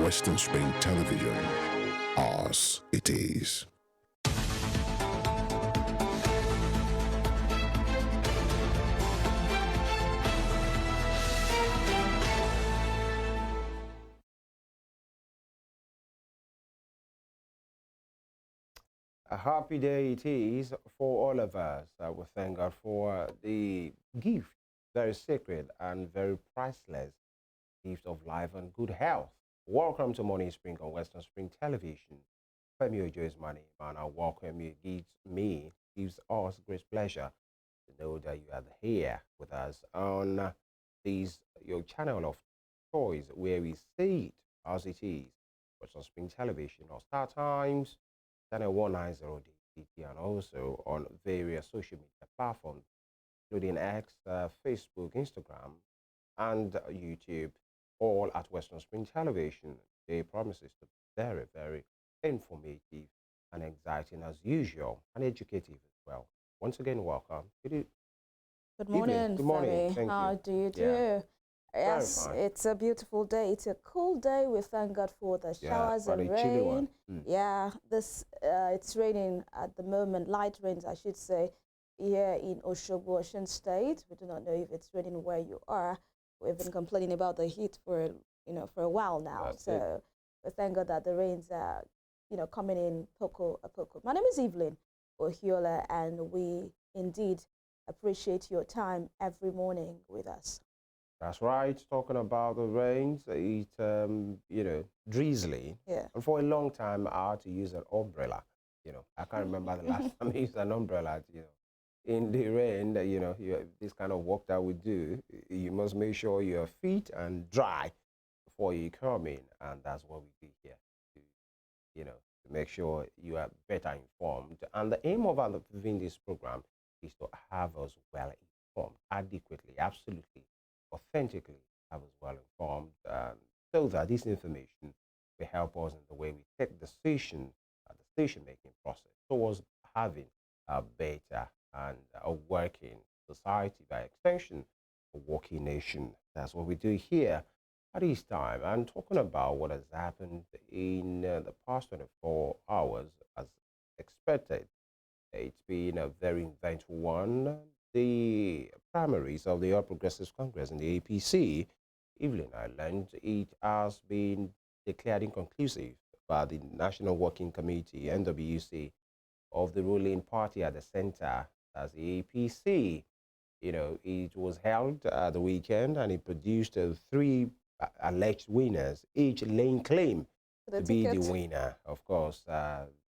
Western Spring Television. Ours it is. A happy day it is for all of us. We thank God for the gift, very sacred and very priceless gift of life and good health. Welcome to Morning Spring on Western Spring Television. FEMI is my name, and I welcome you. Gives us great pleasure to know that you are here with us on this your channel of choice, where we see it as it is. Western Spring Television or Star Times, channel 190 DT, and also on various social media platforms, including X, Facebook, Instagram, and YouTube, all at Western Spring Television. They promises to be very, very informative and exciting as usual, and educative as well. Once again, welcome. Good morning, Good morning. Femi. Thank How you. do you do? Yeah. Yes, it's a beautiful day. It's a cool day. We thank God for the showers but and a chilly one. rain. Yeah, it's raining at the moment. Light rains, I should say, here in Osogbo, Osun State. We do not know if it's raining where you are. We've been complaining about the heat for a while now. So we thank God that the rains are coming in poco a poco. My name is EVELYN and we indeed appreciate your time every morning with us. That's right. Talking about the rains, it's drizzly. Yeah. And for a long time, I had to use an umbrella. I can't remember the last time I used an umbrella. In the rain, this kind of work that we do, you must make sure your feet are dry before you come in, and that's what we do here. To make sure you are better informed. And the aim of this program is to have us well informed, adequately, absolutely, authentically, have us well informed, so that this information will help us in the way we take decisions, the decision-making process towards having a better and a working society, by extension, a working nation. That's what we do here at this time. And talking about what has happened in the past 24 hours, as expected, it's been a very eventful one. The primaries of the All Progressives Congress and the APC, EVELYN, I learned it has been declared inconclusive by the National Working Committee, NWC, of the ruling party at the center, as the APC. It was held at the weekend, and it produced three alleged winners, each laying claim to be the winner. Of course,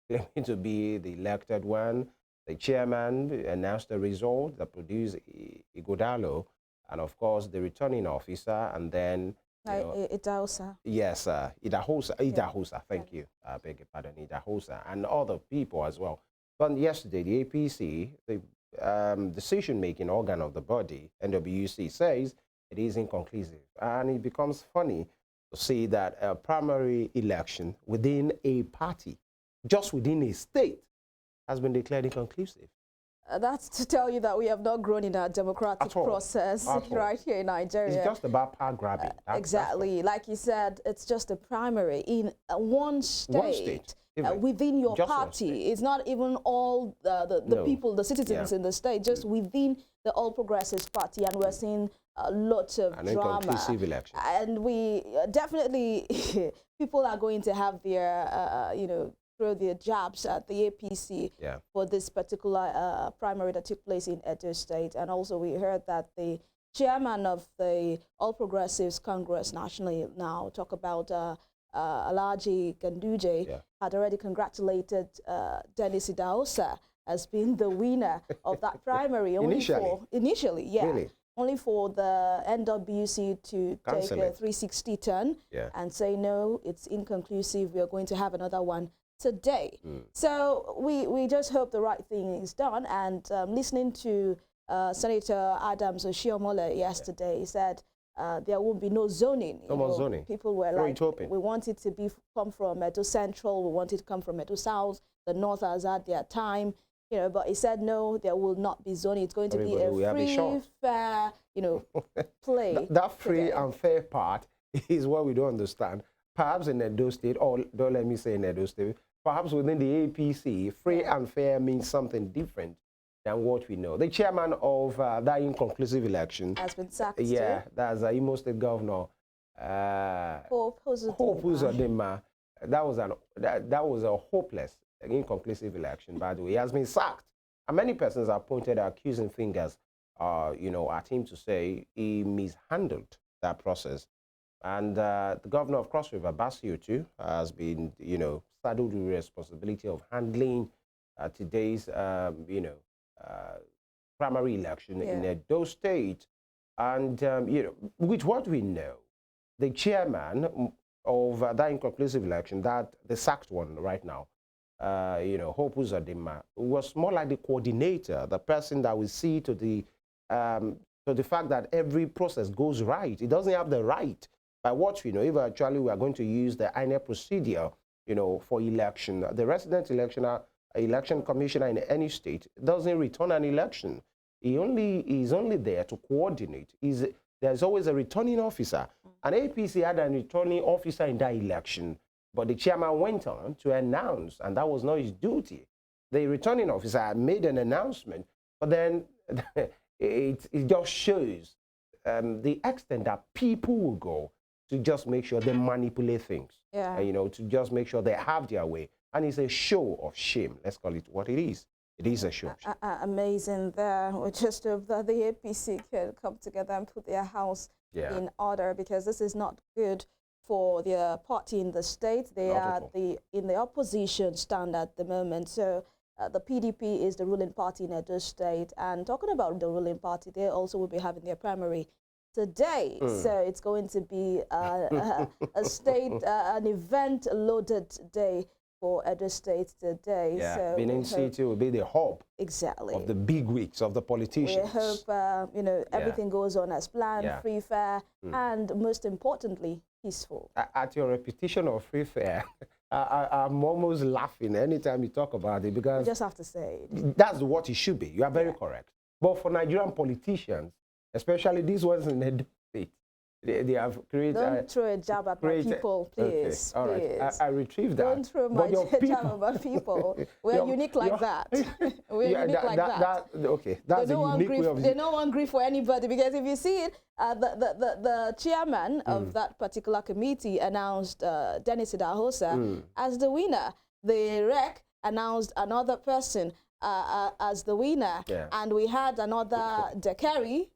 claiming to be the elected one. The chairman announced the result that produced Igodalo, and of course the returning officer, and then Idahosa. Yes, Idahosa. Thank you. I beg your pardon, Idahosa, and other people as well. But yesterday, the APC, the decision-making organ of the body, NWC, says it is inconclusive, and it becomes funny to see that a primary election within a party, just within a state, has been declared inconclusive. That's to tell you that we have not grown in our democratic process right here in Nigeria. It's just about power grabbing. Exactly. Like you said, it's just a primary in one state. Within your party. It's not even all the people, the citizens in the state, just within the All Progressives Party. And we're seeing lots of drama. Inconclusive election. And we definitely, people are going to have their, throw their jabs at the APC for this particular primary that took place in Edo State. And also we heard that the chairman of the All Progressives Congress nationally now, talk about Alhaji Ganduje, had already congratulated Dennis Idahosa as being the winner of that primary. Initially, yeah. Really? Only for the NWC to take a 360 turn and say, no, it's inconclusive. We are going to have another one today. So we just hope the right thing is done. And listening to Senator Adams OHIOLEI yesterday, he said there will be no zoning. No more zoning. People were like, we want it to come from Edo Central, we want it to come from Edo South, the North has had their time. But he said, no, there will not be zoning. It's going to be a free, fair, play. That free and fair part is what we don't understand. perhaps in Edo State, or don't let me say in Edo State, perhaps within the APC, free and fair means something different than what we know. The chairman of that inconclusive election has been sacked. Yeah, that's Imo State Governor Hope Uzodinma. That was a hopeless, inconclusive election, by the way. He has been sacked. And many persons have pointed accusing fingers, at him to say he mishandled that process. And the governor of Cross River, Basio, too, has been, saddled with the responsibility of handling today's, primary election in Edo State. And, with what we know, the chairman of that inconclusive election, the sacked one right now, Hope Uzodinma, was more like the coordinator, the person that will see to the fact that every process goes right. He doesn't have the right, by what we know, if actually we are going to use the INEC procedure, for election. The resident election commissioner in any state doesn't return an election. He's only there to coordinate. There's always a returning officer. And APC had a returning officer in that election, but the chairman went on to announce, and that was not his duty. The returning officer made an announcement, but then it just shows the extent that people will go to just make sure they manipulate things, to just make sure they have their way. And it's a show of shame. Let's call it what it is. It is a show of shame. Amazing there. We just hope that the APC can come together and put their house in order, because this is not good for their party in the state. They are in the opposition stand at the moment. So the PDP is the ruling party in Edo State. And talking about the ruling party, they also will be having their primary today. So it's going to be a state, an event-loaded day for Edo State today. Yeah, so Benin City will be the hub of the big weeks of the politicians. We hope, everything goes on as planned, free, fair, and most importantly, peaceful. At your repetition of free, fair, I'm almost laughing anytime you talk about it, because you just have to say it. That's what it should be. You are very correct. But for Nigerian politicians, especially these ones in Edo State, they have created... Don't throw a jab at my people, please. Okay. All right. I retrieve that. Don't throw my jab at my people. We're unique like that. We're unique like that. Okay, that's a unique way of... They don't want grief for anybody, because if you see it, the chairman of that particular committee announced Dennis Idahosa as the winner. The REC announced another person as the winner. And we had another Dekeri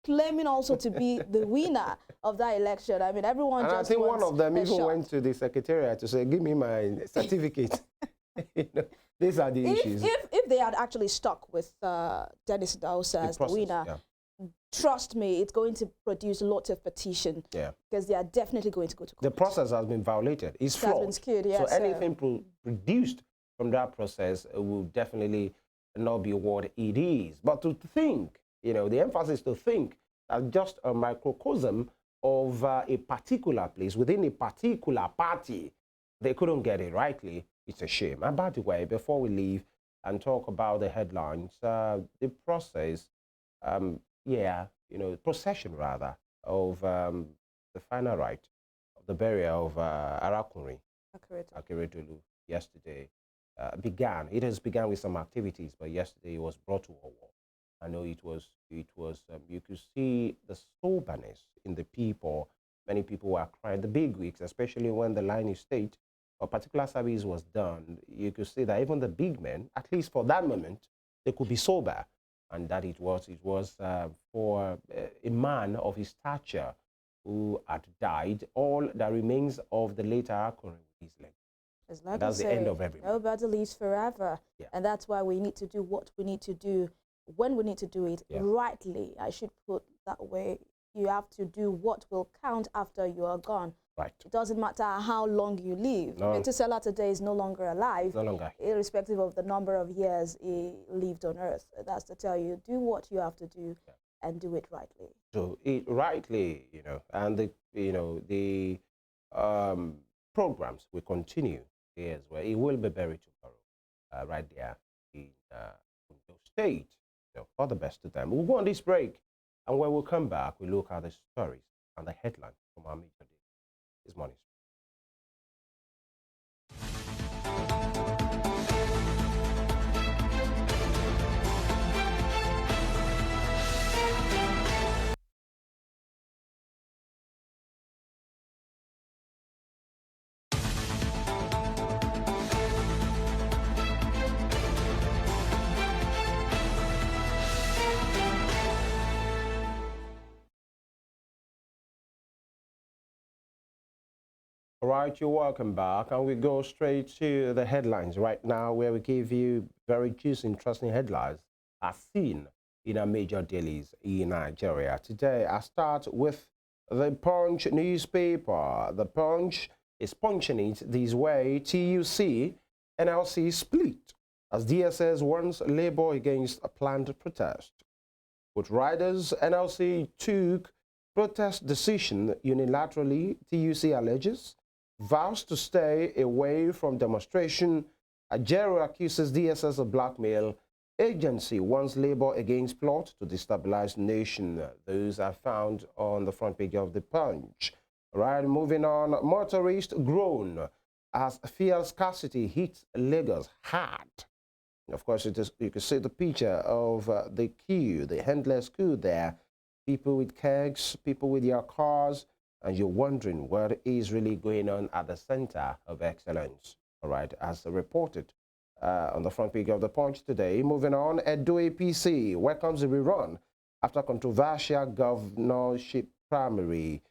claiming also to be the winner of that election. I mean, everyone just I think one of them even went to the secretariat to say, give me my certificate. These are the issues. If they had actually stuck with Dennis Idahosa as the winner, trust me, it's going to produce lots of petition. Because they are definitely going to go to court. The process has been violated. It's flawed. Has been skewed, so anything produced from that process will definitely not be what it is. But to think, the emphasis to think that just a microcosm of a particular place within a particular party, they couldn't get it rightly. It's a shame. And by the way, before we leave and talk about the headlines, the process, procession rather, of the final rite of the burial of Arakunrin Akeredolu yesterday began. It has begun with some activities, but yesterday it was brought to a wall. I know it was you could see the soberness in the people. Many people were crying. The big weeks, especially when the line is state, a particular service was done, you could see that even the big men, at least for that moment, they could be sober. And that it was for a man of his stature who had died, all that remains of the late Arakunrin is left. That's the end of everything. Nobody lives forever. And that's why we need to do what we need to do when we need to do it rightly. I should put that way. You have to do what will count after you are gone. Right. It doesn't matter how long you live. No. Metusela today is no longer alive. No longer. Irrespective of the number of years he lived on earth. That's to tell you, do what you have to do and do it rightly. Do it rightly, and the programs will continue here as well. It will be buried tomorrow, right there in Ondo State. All the best to them. We'll go on this break, and when we come back, we look at the stories and the headlines from our media this morning. All right, you're welcome back, and we go straight to the headlines right now, where we give you very juicy, interesting headlines as seen in our major dailies in Nigeria. Today, I start with the Punch newspaper. The Punch is punching it this way: TUC, NLC split as DSS warns Labour against a planned protest. With riders, NLC took protest decision unilaterally, TUC alleges. Vows to stay away from demonstration. Ajero accuses DSS of blackmail. Agency warns Labour against plot to destabilize nation. Those are found on the front page of the Punch. Right, moving on. Motorists groan as fuel scarcity hits Lagos hard. Of course, you can see the picture of the queue, the endless queue there. People with kegs, people with their cars, and you're wondering what is really going on at the center of excellence. All right, as reported on the front page of the Punch today. Moving on, Edo APC welcomes the rerun after controversial governorship primary.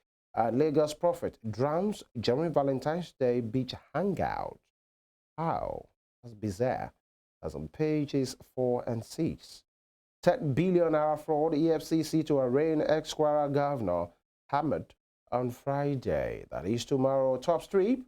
Lagos prophet drowns during Valentine's Day beach hangout. How? That's bizarre. That's on pages 4 and 6. 10 billion naira fraud, EFCC to arraign ex-Kwara governor Hamid on Friday. That is tomorrow. Top strip.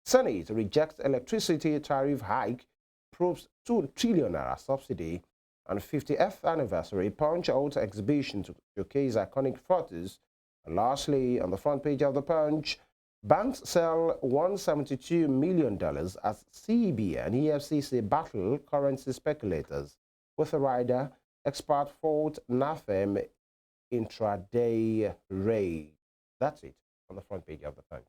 Senate rejects electricity tariff hike, proves 2 trillion naira subsidy, and 50th anniversary Punch out exhibition to showcase iconic photos. And lastly, on the front page of the Punch, banks sell $172 million as CBN and EFCC battle currency speculators. With a rider, expert fault NAFEM intraday raid. That's it on the front page of the Punch.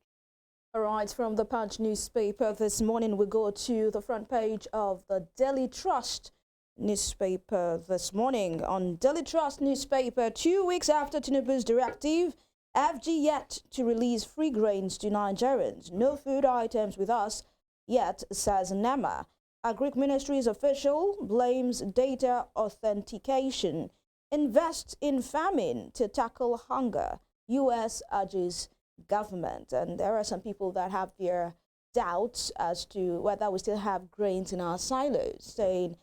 All right, from the Punch newspaper this morning, we go to the front page of the Daily Trust newspaper this morning. On Daily Trust newspaper, 2 weeks after Tinubu's directive, FG yet to release free grains to Nigerians. No food items with us yet, says NEMA. Agric Ministry's official blames data authentication. Invest in famine to tackle hunger. U.S. urges government. And there are some people that have their doubts as to whether we still have grains in our silos, saying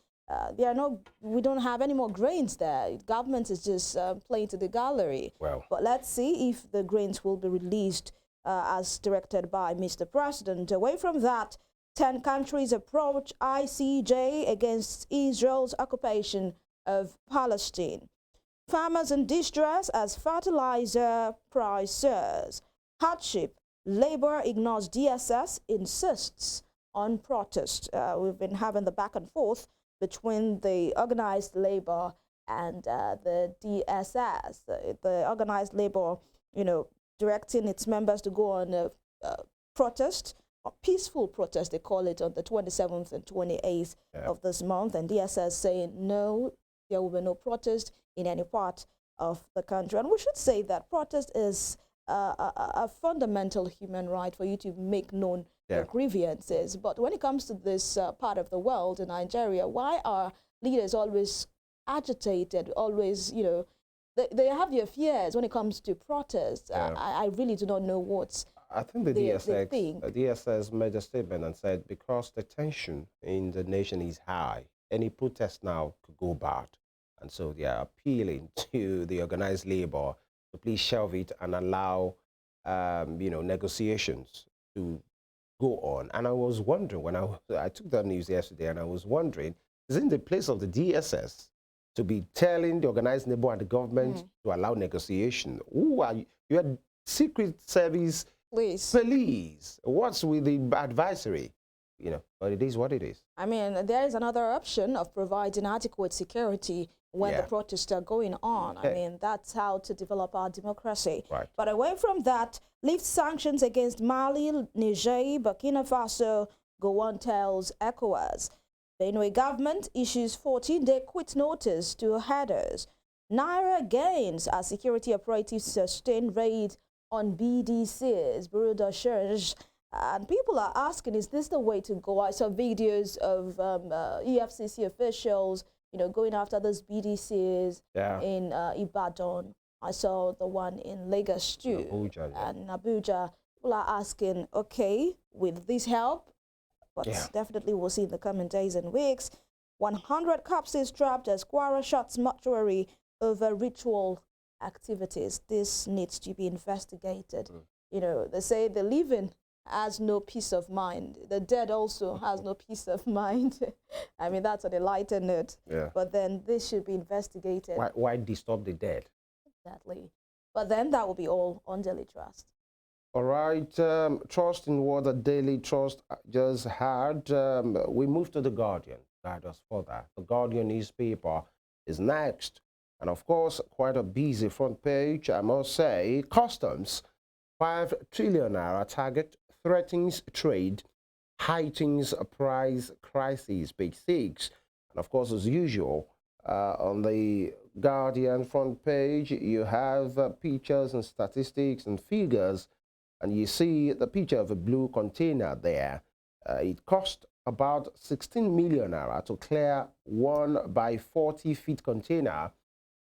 we don't have any more grains there. Government is just playing to the gallery. Well, but let's see if the grains will be released as directed by Mr. President. Away from that, 10 countries approach ICJ against Israel's occupation of Palestine. Farmers in distress as fertilizer price soars. Hardship. Labour ignores DSS, insists on protest. We've been having the back and forth between the organized labor and the DSS. The organized labor, directing its members to go on a protest, a peaceful protest, they call it, on the 27th and 28th of this month. And DSS saying, no, there will be no protest in any part of the country. And we should say that protest is a fundamental human right for you to make known your grievances. But when it comes to this part of the world, in Nigeria, why are leaders always agitated, always, they have their fears when it comes to protests? I really do not know what's I think the DSS made a statement and said because the tension in the nation is high, any protest now could go bad. And so they are appealing to the organized labor to please shelve it and allow, negotiations to go on. And I was wondering, when I took that news yesterday, and I was wondering, is it in the place of the DSS to be telling the organized labor and the government to allow negotiation? Who are you? You're a Secret Service police. What's with the advisory? But it is what it is. I mean, there is another option of providing adequate security when the protests are going on. I mean, that's how to develop our democracy. Right. But away from that, lift sanctions against Mali, Niger, Burkina Faso, Gowon tells ECOWAS. The Benue government issues 14-day quit notice to headers. Naira gains as security operatives sustain raid on BDCs, Bureau d'Assurance. And people are asking, is this the way to go? I saw videos of EFCC officials, going after those BDCs in Ibadan. I saw the one in Lagos too, Abuja, and Abuja. people are asking, okay, with this help, but definitely we'll see in the coming days and weeks, 100 corpses dropped as Kwara shuts mortuary over ritual activities. This needs to be investigated. You know, they say the living has no peace of mind. The dead also has no peace of mind. I mean, that's on a lighter note. Yeah. But then this should be investigated. Why disturb the dead? Exactly. But then that will be all on Daily Trust. All right. Trust in what the Daily Trust just had. We move to The Guardian. Guide us further. The Guardian newspaper is next. And of course, quite a busy front page, I must say. Customs, 5 trillion naira target threatens trade, heightens price crisis, page 6. And of course, as usual, on the Guardian front page, you have pictures and statistics and figures, and you see the picture of a blue container there. It cost about 16 million naira to clear 1 by 40 feet container,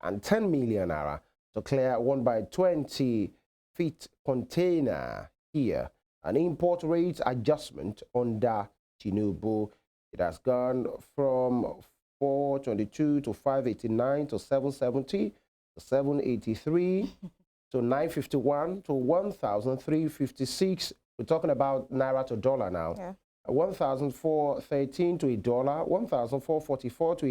and 10 million naira to clear 1 by 20 feet container here. An import rate adjustment under Tinubu. It has gone from 422 to 589 to 770 to 783 to 951 to 1,356. We're talking about naira to dollar now. Yeah. 1,413 to $1, 1,444 to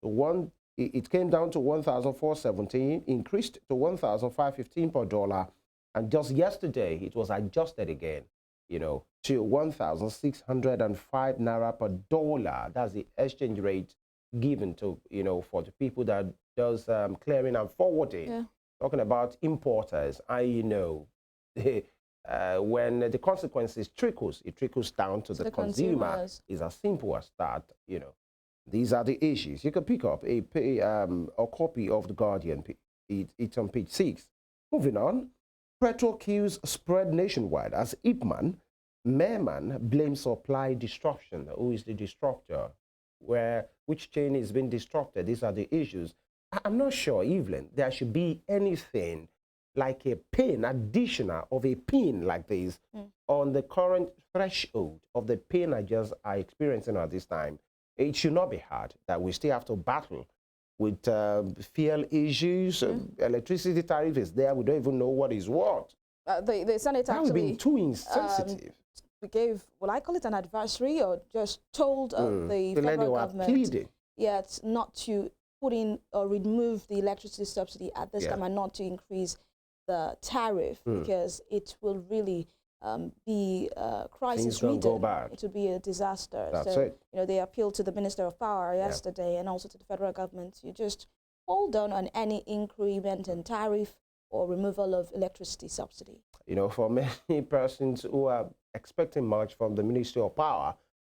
$1. It came down to 1,417, increased to 1,515 per dollar. And just yesterday, it was adjusted again, you know, to 1,605 naira per dollar. That's the exchange rate given to, you know, for the people that does clearing and forwarding. Yeah. Talking about importers, you know, when the consequences trickles, it trickles down to the consumer. It's as simple as that, you know. These are the issues. You can pick up a copy of The Guardian. It's on page 6. Moving on. Petrol queues spread nationwide as Ipman, Merman blames supply disruption. Who is the disruptor? Which chain is being disrupted? These are the issues. I'm not sure, Evelyn, there should be anything like a pin, additional of a pin like this on the current threshold of the pain I just are experiencing at this time. It should not be hard that we still have to battle with fuel issues, electricity tariff is there. We don't even know what is what. The Senate actually been too insensitive. We gave, will I call it an advisory, or just told the federal government not to put in or remove the electricity subsidy at this time and not to increase the tariff because it will really be crisis ridden. It would be a disaster. That's so, it. you know, they appealed to the Minister of Power yesterday and also to the federal government to just hold down on any increment in tariff or removal of electricity subsidy. You know, for many persons who are expecting much from the Ministry of Power,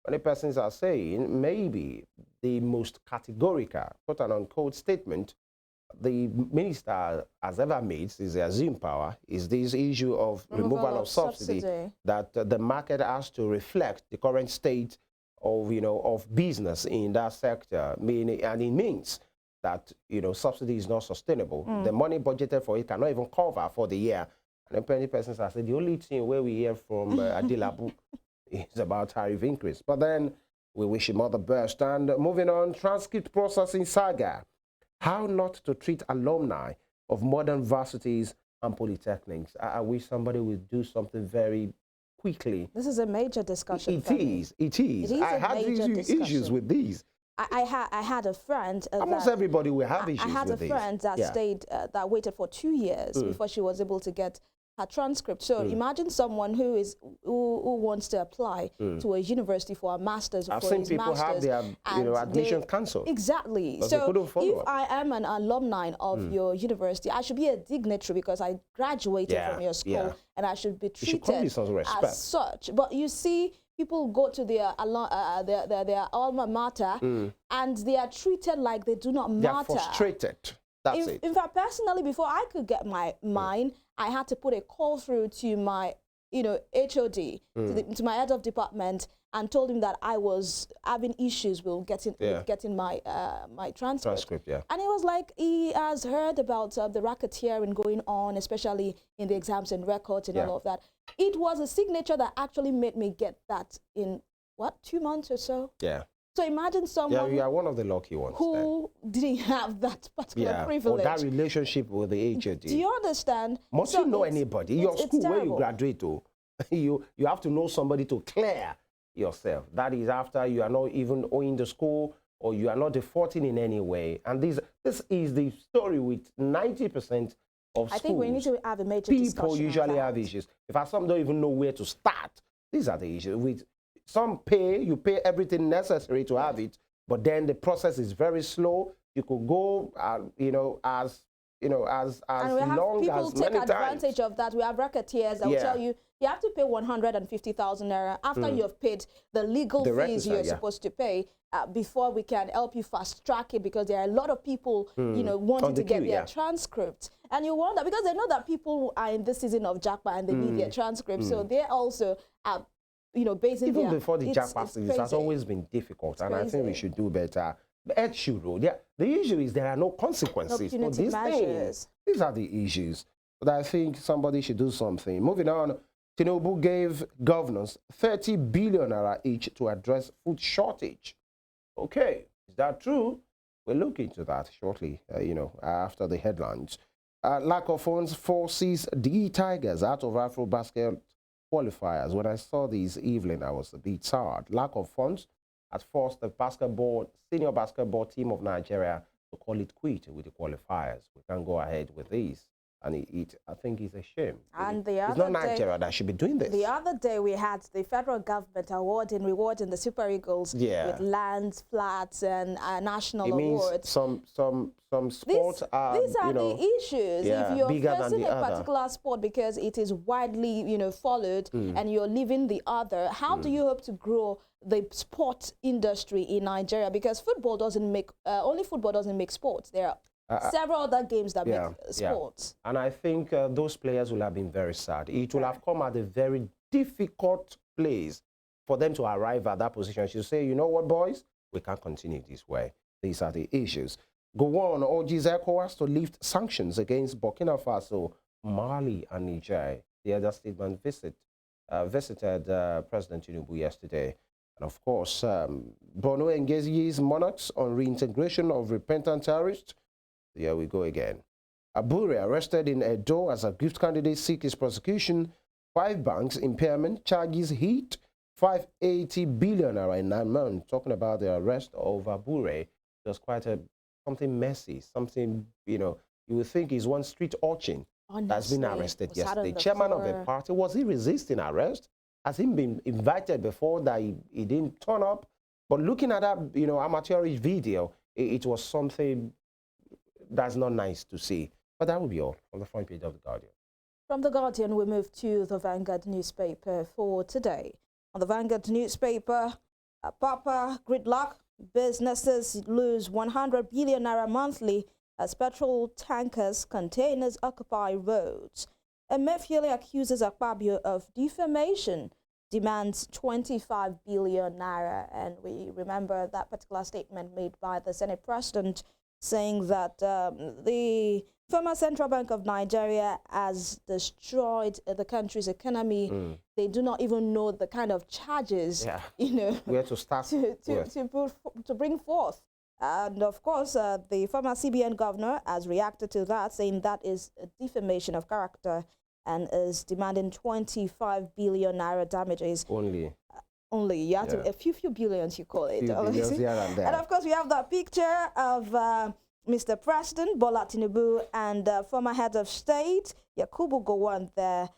many persons are saying maybe the most categorical, quote and unquote, statement the minister has ever made since they assumed power is this issue of removal of subsidy, that the market has to reflect the current state of, you know, of business in that sector, meaning, and it means that, you know, subsidy is not sustainable. The money budgeted for it cannot even cover for the year. And then many persons have said the only thing where we hear from Adilabu is about tariff increase. But then we wish him all the best. And moving on, transcript processing saga. How not to treat alumni of modern varsities and polytechnics. I wish somebody would do something very quickly. This is a major discussion. It is. I had these issues with these. I had a friend. Almost everybody will have issues with these. I had a friend that stayed, that waited for 2 years before she was able to get her transcript. So imagine someone who wants to apply to a university for a master's or for his master's. I've seen people have their admission cancelled. Exactly. So if I am an alumni of your university, I should be a dignitary because I graduated from your school and I should be treated as such. But you see, people go to their alma mater and they are treated like they do not matter. They are frustrated. That's it. In fact, personally, before I could get mine, I had to put a call through to my, HOD, to my head of department, and told him that I was having issues with getting my my transcript. Yeah. And he was like, he has heard about the racketeering going on, especially in the exams and records and all of that. It was a signature that actually made me get that in, what, 2 months or so? Yeah. So imagine someone you are one of the lucky ones who didn't have that particular privilege. Or that relationship with the HOD. Do you understand? Must you know anybody? Your school, where you graduate to, you have to know somebody to clear yourself. That is after you are not even owing the school or you are not defaulting in any way. And this is the story with 90% of schools. I think we need to have a major People discussion usually have issues. In fact, some don't even know where to start. These are the issues. With some you pay everything necessary to have it, but then the process is very slow. You could go, as long as people take advantage of that. We have racketeers that will tell you have to pay 150,000 naira after you have paid the legal fees you're supposed to pay before we can help you fast track it, because there are a lot of people wanting to get their transcript. And you wonder, because they know that people are in this season of jackpot and they need their transcript, so they're also basing even before the jackpot, it has always been difficult, and I think we should do better. The issue is there are no consequences for these things. These are the issues. But I think somebody should do something. Moving on, Tinubu gave governors 30 billion naira each to address food shortage. Okay, is that true? We'll look into that shortly, after the headlines. Lack of funds forces the Tigers out of AfroBasket qualifiers. When I saw these, EVELYN, I was a bit sad. Lack of funds had forced the senior basketball team of Nigeria to call it quit with the qualifiers. We can't go ahead with this. And I think it's a shame. And it's not Nigeria that should be doing this. The other day we had the federal government rewarding the Super Eagles with lands, flats, and national awards. Some sports are, these are the issues. If you're facing a particular sport because it is widely followed and you're leaving the other, how do you hope to grow the sport industry in Nigeria? Because football doesn't make only football doesn't make sports. There are several other games that make sports. And I think those players will have been very sad. It will have come at a very difficult place for them to arrive at that position. She'll say, you know what, boys? We can't continue this way. These are the issues. Go on, urges ECOWAS to lift sanctions against Burkina Faso, Mali, and Niger. The other statement visited President Tinubu yesterday. And of course, Borno engages monarchs on reintegration of repentant terrorists. Here we go again. Abure arrested in Edo as a gift candidate seeks his prosecution. 5 banks impairment charges hit 580 billion naira in 9 months. Talking about the arrest of Abure, it was quite something messy, something you would think is one street urchin that's been arrested yesterday. Chairman of a party, was he resisting arrest? Has he been invited before that he didn't turn up? But looking at that amateurish video, it was something that's not nice to see. But that will be all on the front page of The Guardian. From The Guardian, we move to the Vanguard newspaper for today. On the Vanguard newspaper, Papa gridlock, businesses lose 100 billion naira monthly as petrol tankers, containers occupy roads. Emefiele accuses Akpabio of defamation, demands 25 billion naira. And we remember that particular statement made by the Senate President, saying that the former Central Bank of Nigeria has destroyed the country's economy. They do not even know the kind of charges, where to start to bring forth. And of course, the former CBN governor has reacted to that, saying that is a defamation of character and is demanding 25 billion naira damages. Only you have to a few billions, you call it. And of course, we have that picture of Mr. President Bola Tinubu and former head of state Yakubu Gowon there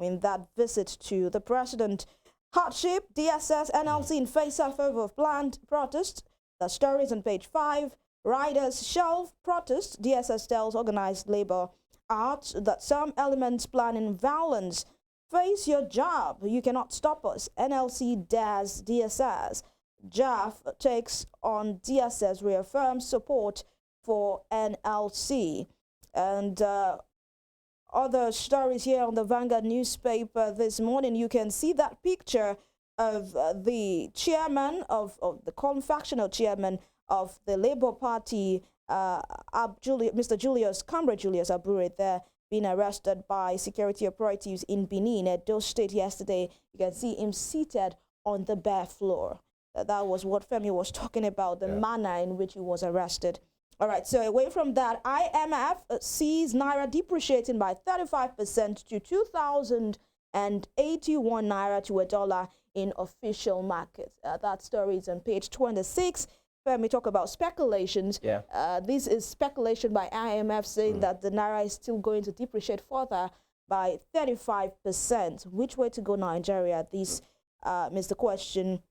in that visit to the president. Hardship, DSS, NLC in face-off over planned protest. The story is on page 5. Riders shelve protest. DSS tells organized labor out that some elements planning violence. Face your job. You cannot stop us. NLC dares DSS. JAF takes on DSS, reaffirms support for NLC. And other stories here on the Vanguard newspaper this morning. You can see that picture of the chairman of the confactional chairman of the Labour Party, Mr. Comrade Julius Abure, there being arrested by security authorities in Benin, Edo State yesterday. You can see him seated on the bare floor. That was what Femi was talking about, the manner in which he was arrested. All right, so away from that, IMF sees Naira depreciating by 35% to 2,081 Naira to a dollar in official markets. That story is on page 26. Femi talk about speculations. This is speculation by IMF saying that the Naira is still going to depreciate further by 35%. Which way to go, Nigeria? This is the question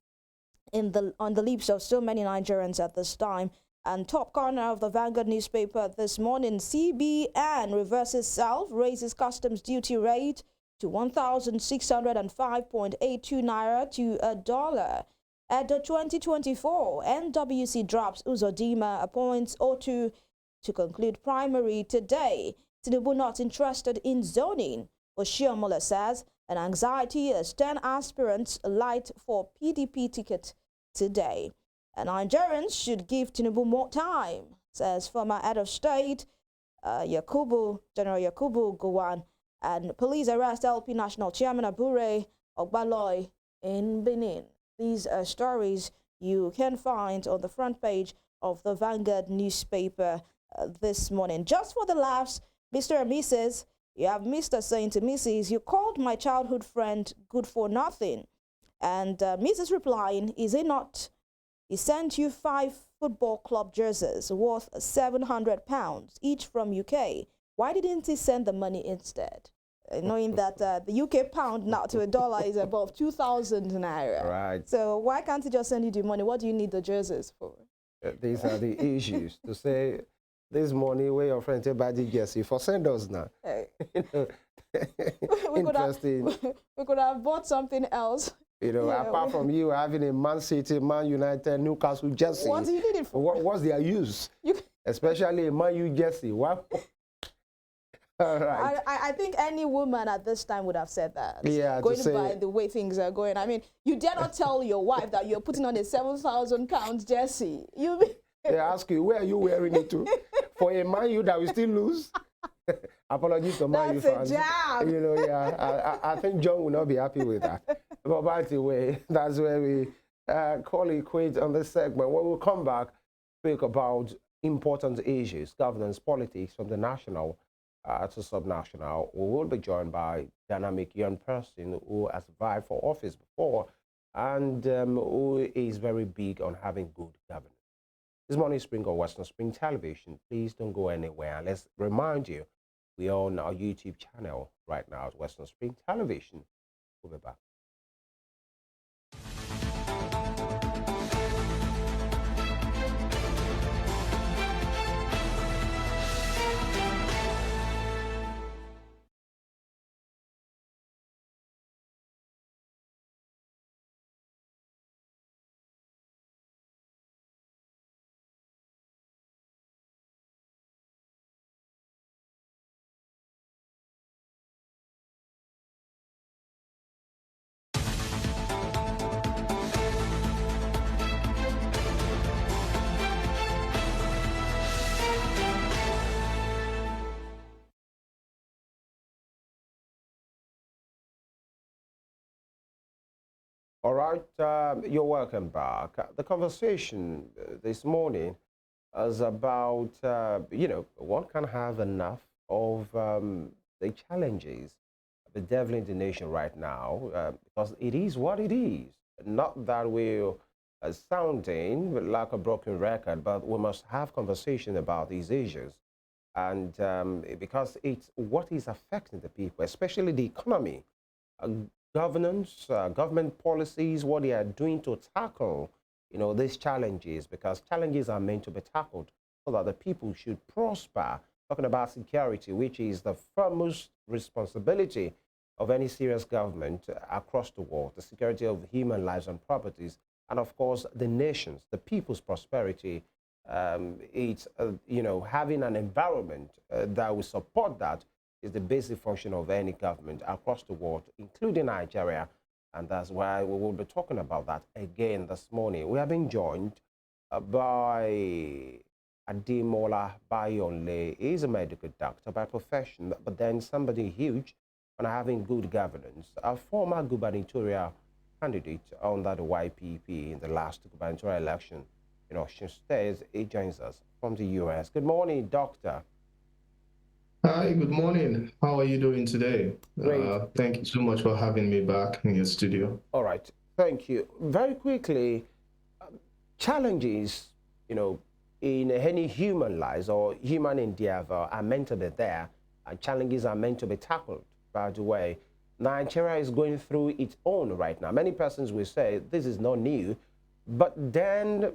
on the lips of so many Nigerians at this time. And top corner of the Vanguard newspaper this morning, CBN reverses self, raises customs duty rate to 1,605.82 Naira to a dollar. At the 2024, NWC drops Uzodinma, appoints O2 to conclude primary today. Tinubu not interested in zoning. Oshiomhole says an anxiety as 10 aspirants light for PDP ticket today. And Nigerians should give Tinubu more time, says former head of state General Yakubu Gowon. And police arrest LP National Chairman Abure Ogbaloi in Benin. These are stories you can find on the front page of the Vanguard newspaper this morning. Just for the laughs, Mr. and Mrs., you have Mr. saying to Mrs., you called my childhood friend good for nothing. And Mrs. replying, is it not? He sent you 5 football club jerseys worth £700, each from UK. Why didn't he send the money instead? Knowing that the UK pound now to a dollar is above 2,000 Naira. Right. So why can't he just send you the money? What do you need the jerseys for? These are the issues. To say, this money where your friend say buy the jersey for send us now. Hey. Interesting. We could have bought something else. Apart from you having a Man City, Man United, Newcastle jersey. What do you need it for? What's their use? Especially a Man U jersey. What? All right. I think any woman at this time would have said that. Yeah, going by the way things are going. I mean, you dare not tell your wife that you're putting on a £7,000 jersey. They ask you, where are you wearing it to? For a Man U that will still lose? Apologies to Man U fans. That's a jam. I think John will not be happy with that. But by the way, that's where we call it quits on this segment. When we come back, speak about important issues, governance, politics from the national to subnational. We will be joined by dynamic young person who has vied for office before and who is very big on having good governance. This morning, Spring on Western Spring Television. Please don't go anywhere. Let's remind you, we are on our YouTube channel right now at Western Spring Television. We'll be back. All right, you're welcome back. The conversation this morning is about, one can have enough of the challenges bedeviling the nation right now because it is what it is. Not that we're sounding like a broken record, but we must have conversation about these issues. And because it's what is affecting the people, especially the economy. Governance, government policies, what they are doing to tackle, these challenges, because challenges are meant to be tackled so that the people should prosper. Talking about security, which is the foremost responsibility of any serious government across the world, the security of human lives and properties, and of course, the nation's, the people's prosperity. It's, having an environment that will support that is the basic function of any government across the world, including Nigeria. And that's why we will be talking about that again this morning. We have been joined by Ademola Bayonle. He's a medical doctor by profession, but then somebody huge on having good governance. A former gubernatorial candidate under the YPP in the last gubernatorial election in Osun State. He joins us from the US. Good morning, doctor. Hi, good morning. How are you doing today? Great. Thank you so much for having me back in your studio. All right. Thank you. Very quickly, challenges, in any human lives or human endeavor are meant to be there, and challenges are meant to be tackled. By the way, Nigeria is going through its own right now. Many persons will say this is not new, but then,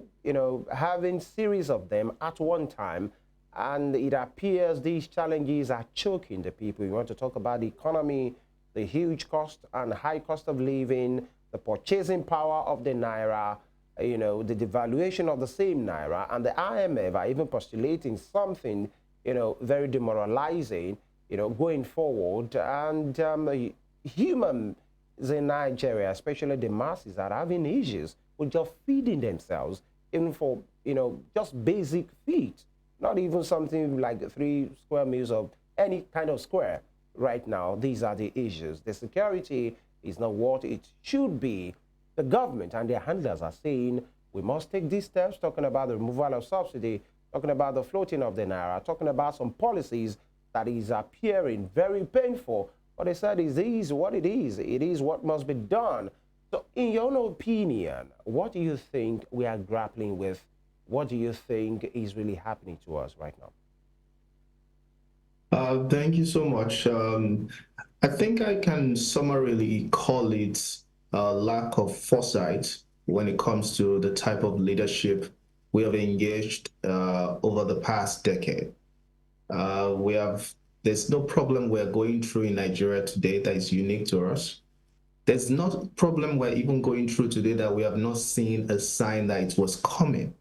having series of them at one time, and it appears these challenges are choking the people. We want to talk about the economy, the huge cost and high cost of living, the purchasing power of the Naira, the devaluation of the same Naira, and the IMF are even postulating something, very demoralizing, going forward. And humans in Nigeria, especially the masses, are having issues with just feeding themselves, even for, just basic feed. Not even something like 3 square meals of any kind of square. Right now, these are the issues. The security is not what it should be. The government and their handlers are saying we must take these steps, talking about the removal of subsidy, talking about the floating of the Naira, talking about some policies that is appearing very painful. But they said it is what it is. It is what must be done. So in your own opinion, what do you think we are grappling with? What do you think is really happening to us right now? Thank you so much. I think I can summarily call it a lack of foresight when it comes to the type of leadership we have engaged over the past decade. There's no problem we're going through in Nigeria today that is unique to us. There's not a problem we're even going through today that we have not seen a sign that it was coming.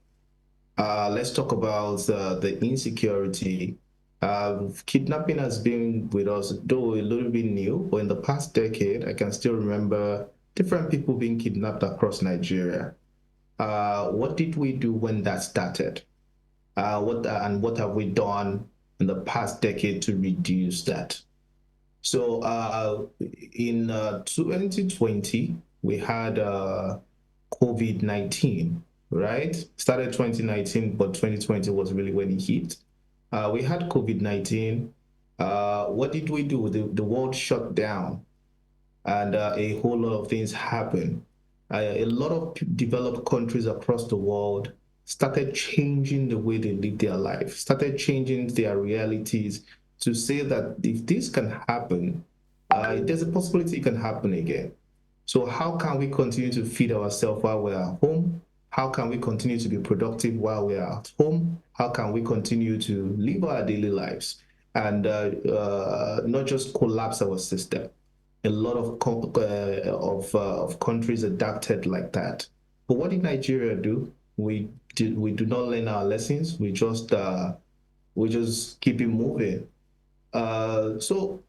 Let's talk about the insecurity. Kidnapping has been with us, though a little bit new, but in the past decade, I can still remember different people being kidnapped across Nigeria. What did we do when that started? What have we done in the past decade to reduce that? So in 2020, we had COVID-19. Right? Started 2019, but 2020 was really when it hit. We had COVID-19. What did we do? The world shut down, and a whole lot of things happened. A lot of developed countries across the world started changing the way they live their life, started changing their realities to say that if this can happen, there's a possibility it can happen again. So how can we continue to feed ourselves while we're at home? How can we continue to be productive while we are at home? How can we continue to live our daily lives and not just collapse our system? A lot of countries adapted like that. But what did Nigeria do? We do not learn our lessons. We just keep it moving. So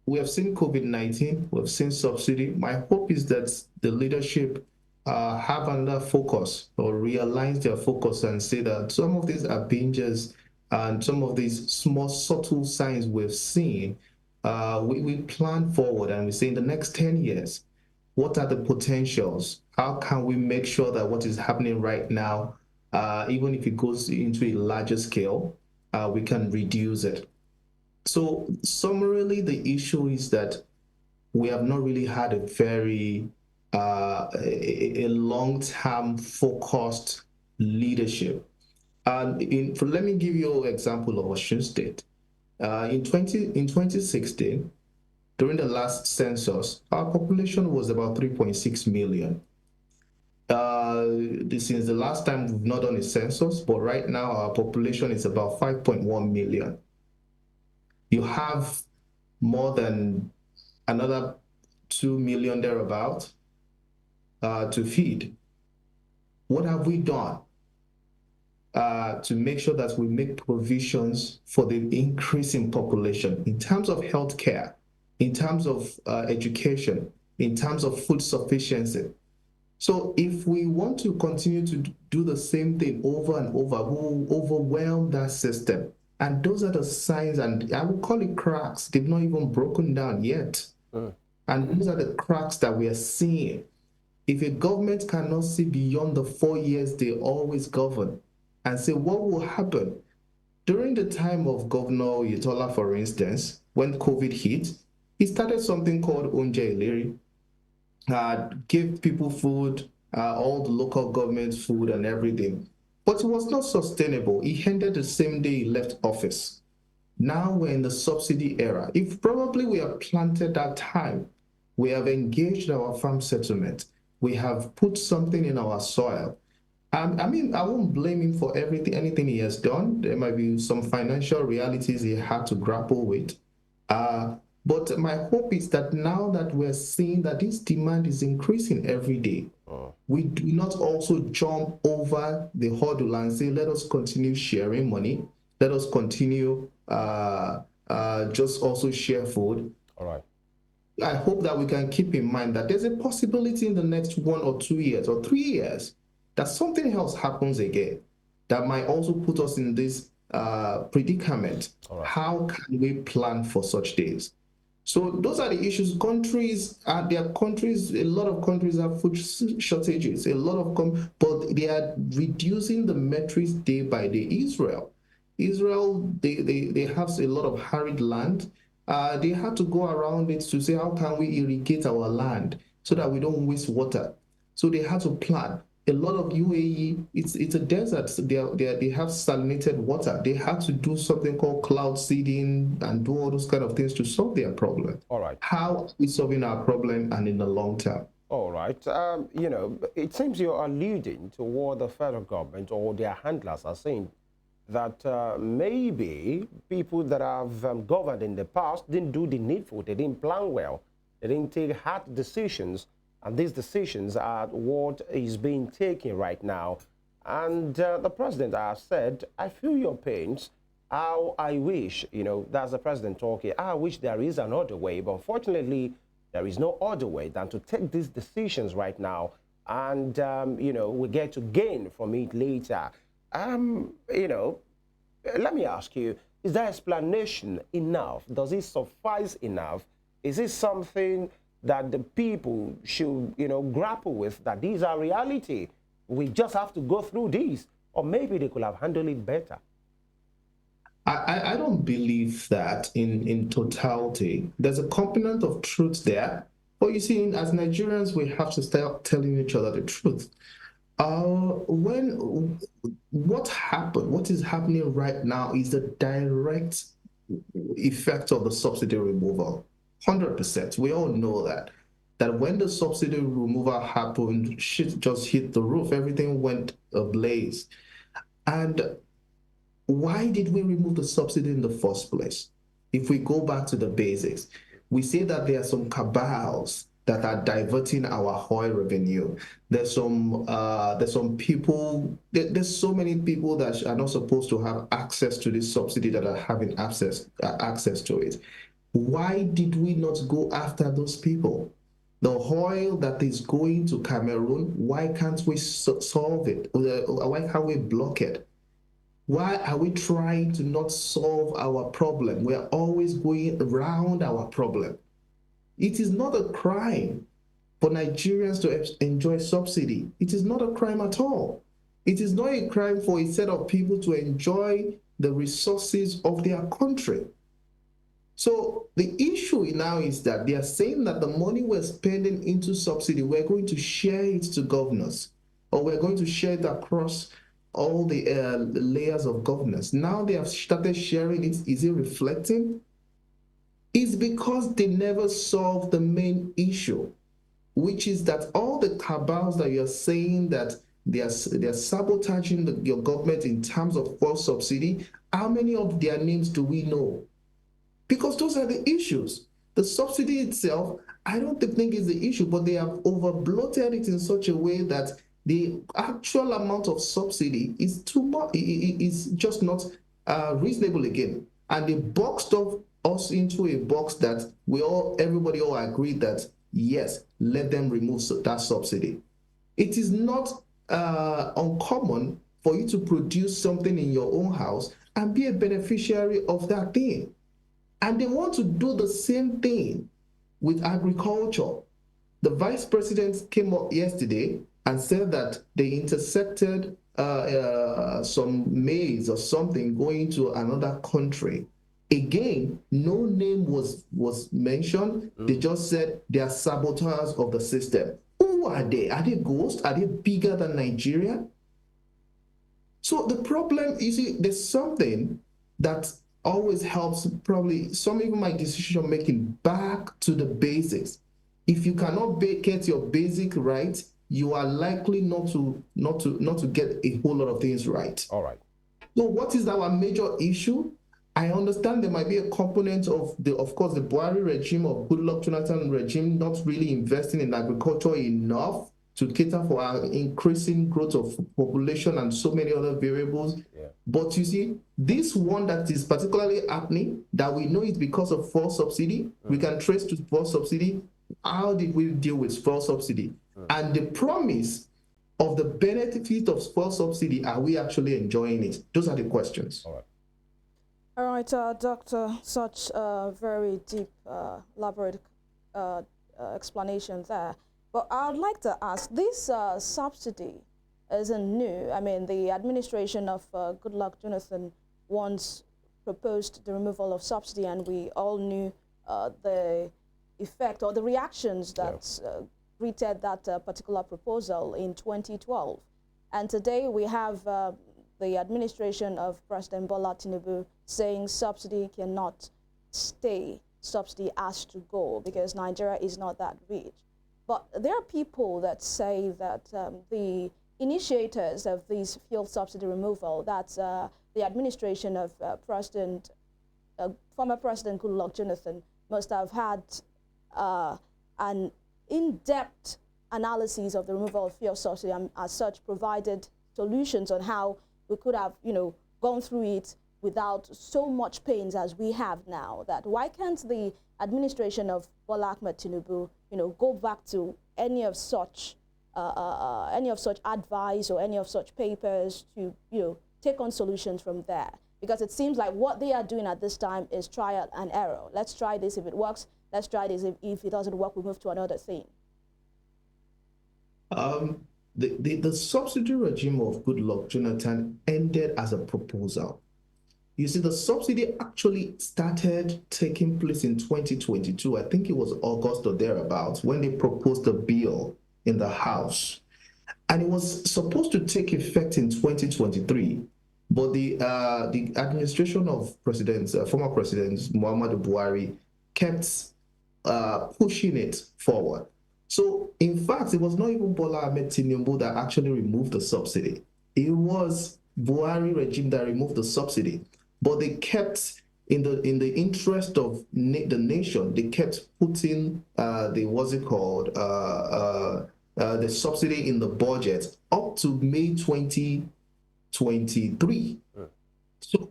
we have seen COVID-19. We have seen subsidy. My hope is that the leadership have another focus or realign their focus and say that some of these are dangers and some of these small subtle signs we've seen, we plan forward and we say in the next 10 years, what are the potentials? How can we make sure that what is happening right now, even if it goes into a larger scale, we can reduce it? So summarily, the issue is that we have not really had a very a long-term focused leadership. Let me give you an example of Osun State. In 2016, during the last census, our population was about 3.6 million. Since the last time we've not done a census, but right now our population is about 5.1 million. You have more than another 2 million thereabout to feed. What have we done to make sure that we make provisions for the increase in population in terms of healthcare, in terms of education, in terms of food sufficiency. So if we want to continue to do the same thing over and over, we will overwhelm that system. And those are the signs, and I will call it cracks. They've not even broken down yet. And those are the cracks that we are seeing. If a government cannot see beyond the 4 years they always govern and say what will happen, during the time of Governor Yutola, for instance, when COVID hit, he started something called OHIOLEI, gave people food, all the local governments food and everything. But it was not sustainable. He ended the same day he left office. Now we're in the subsidy era. If probably we have planted that time, we have engaged our farm settlement, we have put something in our soil. I mean, I won't blame him for anything he has done. There might be some financial realities he had to grapple with. But my hope is that now that we're seeing that this demand is increasing every day, we do not also jump over the hurdle and say, let us continue sharing money. Let us continue just also share food. All right. I hope that we can keep in mind that there's a possibility in the next 1 or 2 years or 3 years that something else happens again that might also put us in this predicament. Right. How can we plan for such days? So those are the issues. Countries, there are countries, a lot of countries have food shortages, a lot of, but they are reducing the metrics day by day. Israel, they have a lot of arid land. They had to go around it to say, how can we irrigate our land so that we don't waste water? So they had to plan. A lot of UAE, it's a desert. They have salinated water. They had to do something called cloud seeding and do all those kind of things to solve their problem. All right. How are we solving our problem and in the long term? All right. You know, it seems you're alluding to what the federal government or their handlers are saying, that maybe people that have governed in the past didn't do the needful. They didn't plan well. They didn't take hard decisions. And these decisions are what is being taken right now. And the president has said, I feel your pains. How I wish, you know, that's the president talking, I wish there is another way. But unfortunately, there is no other way than to take these decisions right now. And, you know, we get to gain from it later. You know, let me ask you, is that explanation enough? Does it suffice enough? Is it something that the people should, you know, grapple with, that these are reality? We just have to go through these, or maybe they could have handled it better. I don't believe that in totality. There's a component of truth there, but you see, as Nigerians, we have to start telling each other the truth. What is happening right now is the direct effect of the subsidy removal. 100%. We all know that when the subsidy removal happened, shit just hit the roof. Everything went ablaze. And why did we remove the subsidy in the first place? If we go back to the basics, we say that there are some cabals that are diverting our oil revenue. There's some people, there's so many people that are not supposed to have access to this subsidy that are having access to it. Why did we not go after those people? The oil that is going to Cameroon, why can't we solve it? Why can't we block it? Why are we trying to not solve our problem? We're always going around our problem. It is not a crime for Nigerians to enjoy subsidy. It is not a crime at all. It is not a crime for a set of people to enjoy the resources of their country. So the issue now is that they are saying that the money we're spending into subsidy, we're going to share it to governors, or we're going to share it across all the layers of governance. Now they have started sharing it. Is it reflecting? It's because they never solved the main issue, which is that all the cabals that you're saying that they're sabotaging your government in terms of fuel subsidy, how many of their names do we know? Because those are the issues. The subsidy itself, I don't think is the issue, but they have over-bloated it in such a way that the actual amount of subsidy is too much, is just not reasonable again. And they boxed us into a box that everybody all agreed that yes, let them remove that subsidy. It is not uncommon for you to produce something in your own house and be a beneficiary of that thing. And they want to do the same thing with agriculture. The vice president came up yesterday and said that they intercepted some maize or something going to another country. Again, no name was mentioned. They just said they are saboteurs of the system. Who are they? Are they ghosts? Are they bigger than Nigeria? So the problem, you see, there's something that always helps probably some even my decision making back to the basics. If you cannot get your basic right, you are likely not to get a whole lot of things right. All right. So what is our major issue? I understand there might be a component of course, the Buhari regime or Goodluck Jonathan regime not really investing in agriculture enough to cater for our increasing growth of population and so many other variables. Yeah. But you see, this one that is particularly happening, that we know is because of fuel subsidy, we can trace to fuel subsidy. How did we deal with fuel subsidy? And the promise of the benefit of fuel subsidy, are we actually enjoying it? Those are the questions. All right, Doctor, such a very deep, elaborate explanation there. But I would like to ask, this subsidy isn't new. I mean, the administration of Goodluck Jonathan once proposed the removal of subsidy, and we all knew the effect or the reactions that greeted that particular proposal in 2012. And today we have the administration of President Bola Tinubu saying subsidy cannot stay, subsidy has to go because Nigeria is not that rich. But there are people that say that the initiators of this fuel subsidy removal, that's the administration of former President Goodluck Jonathan, must have had an in-depth analysis of the removal of fuel subsidy and as such provided solutions on how we could have, gone through it without so much pains as we have now. That why can't the administration of Bola Ahmed Tinubu, go back to any of such advice or any of such papers to, take on solutions from there? Because it seems like what they are doing at this time is trial and error. Let's try this. If it works, let's try this. If it doesn't work, we move to another thing. The subsidy regime of Goodluck Jonathan ended as a proposal. You see, the subsidy actually started taking place in 2022. I think it was August or thereabouts when they proposed the bill in the House. And it was supposed to take effect in 2023. But the administration of former President Muhammadu Buhari kept pushing it forward. So, in fact, it was not even Bola Ahmed Tinubu that actually removed the subsidy. It was Buhari regime that removed the subsidy. But they kept, in the interest of the nation, they kept putting the subsidy in the budget up to May 2023.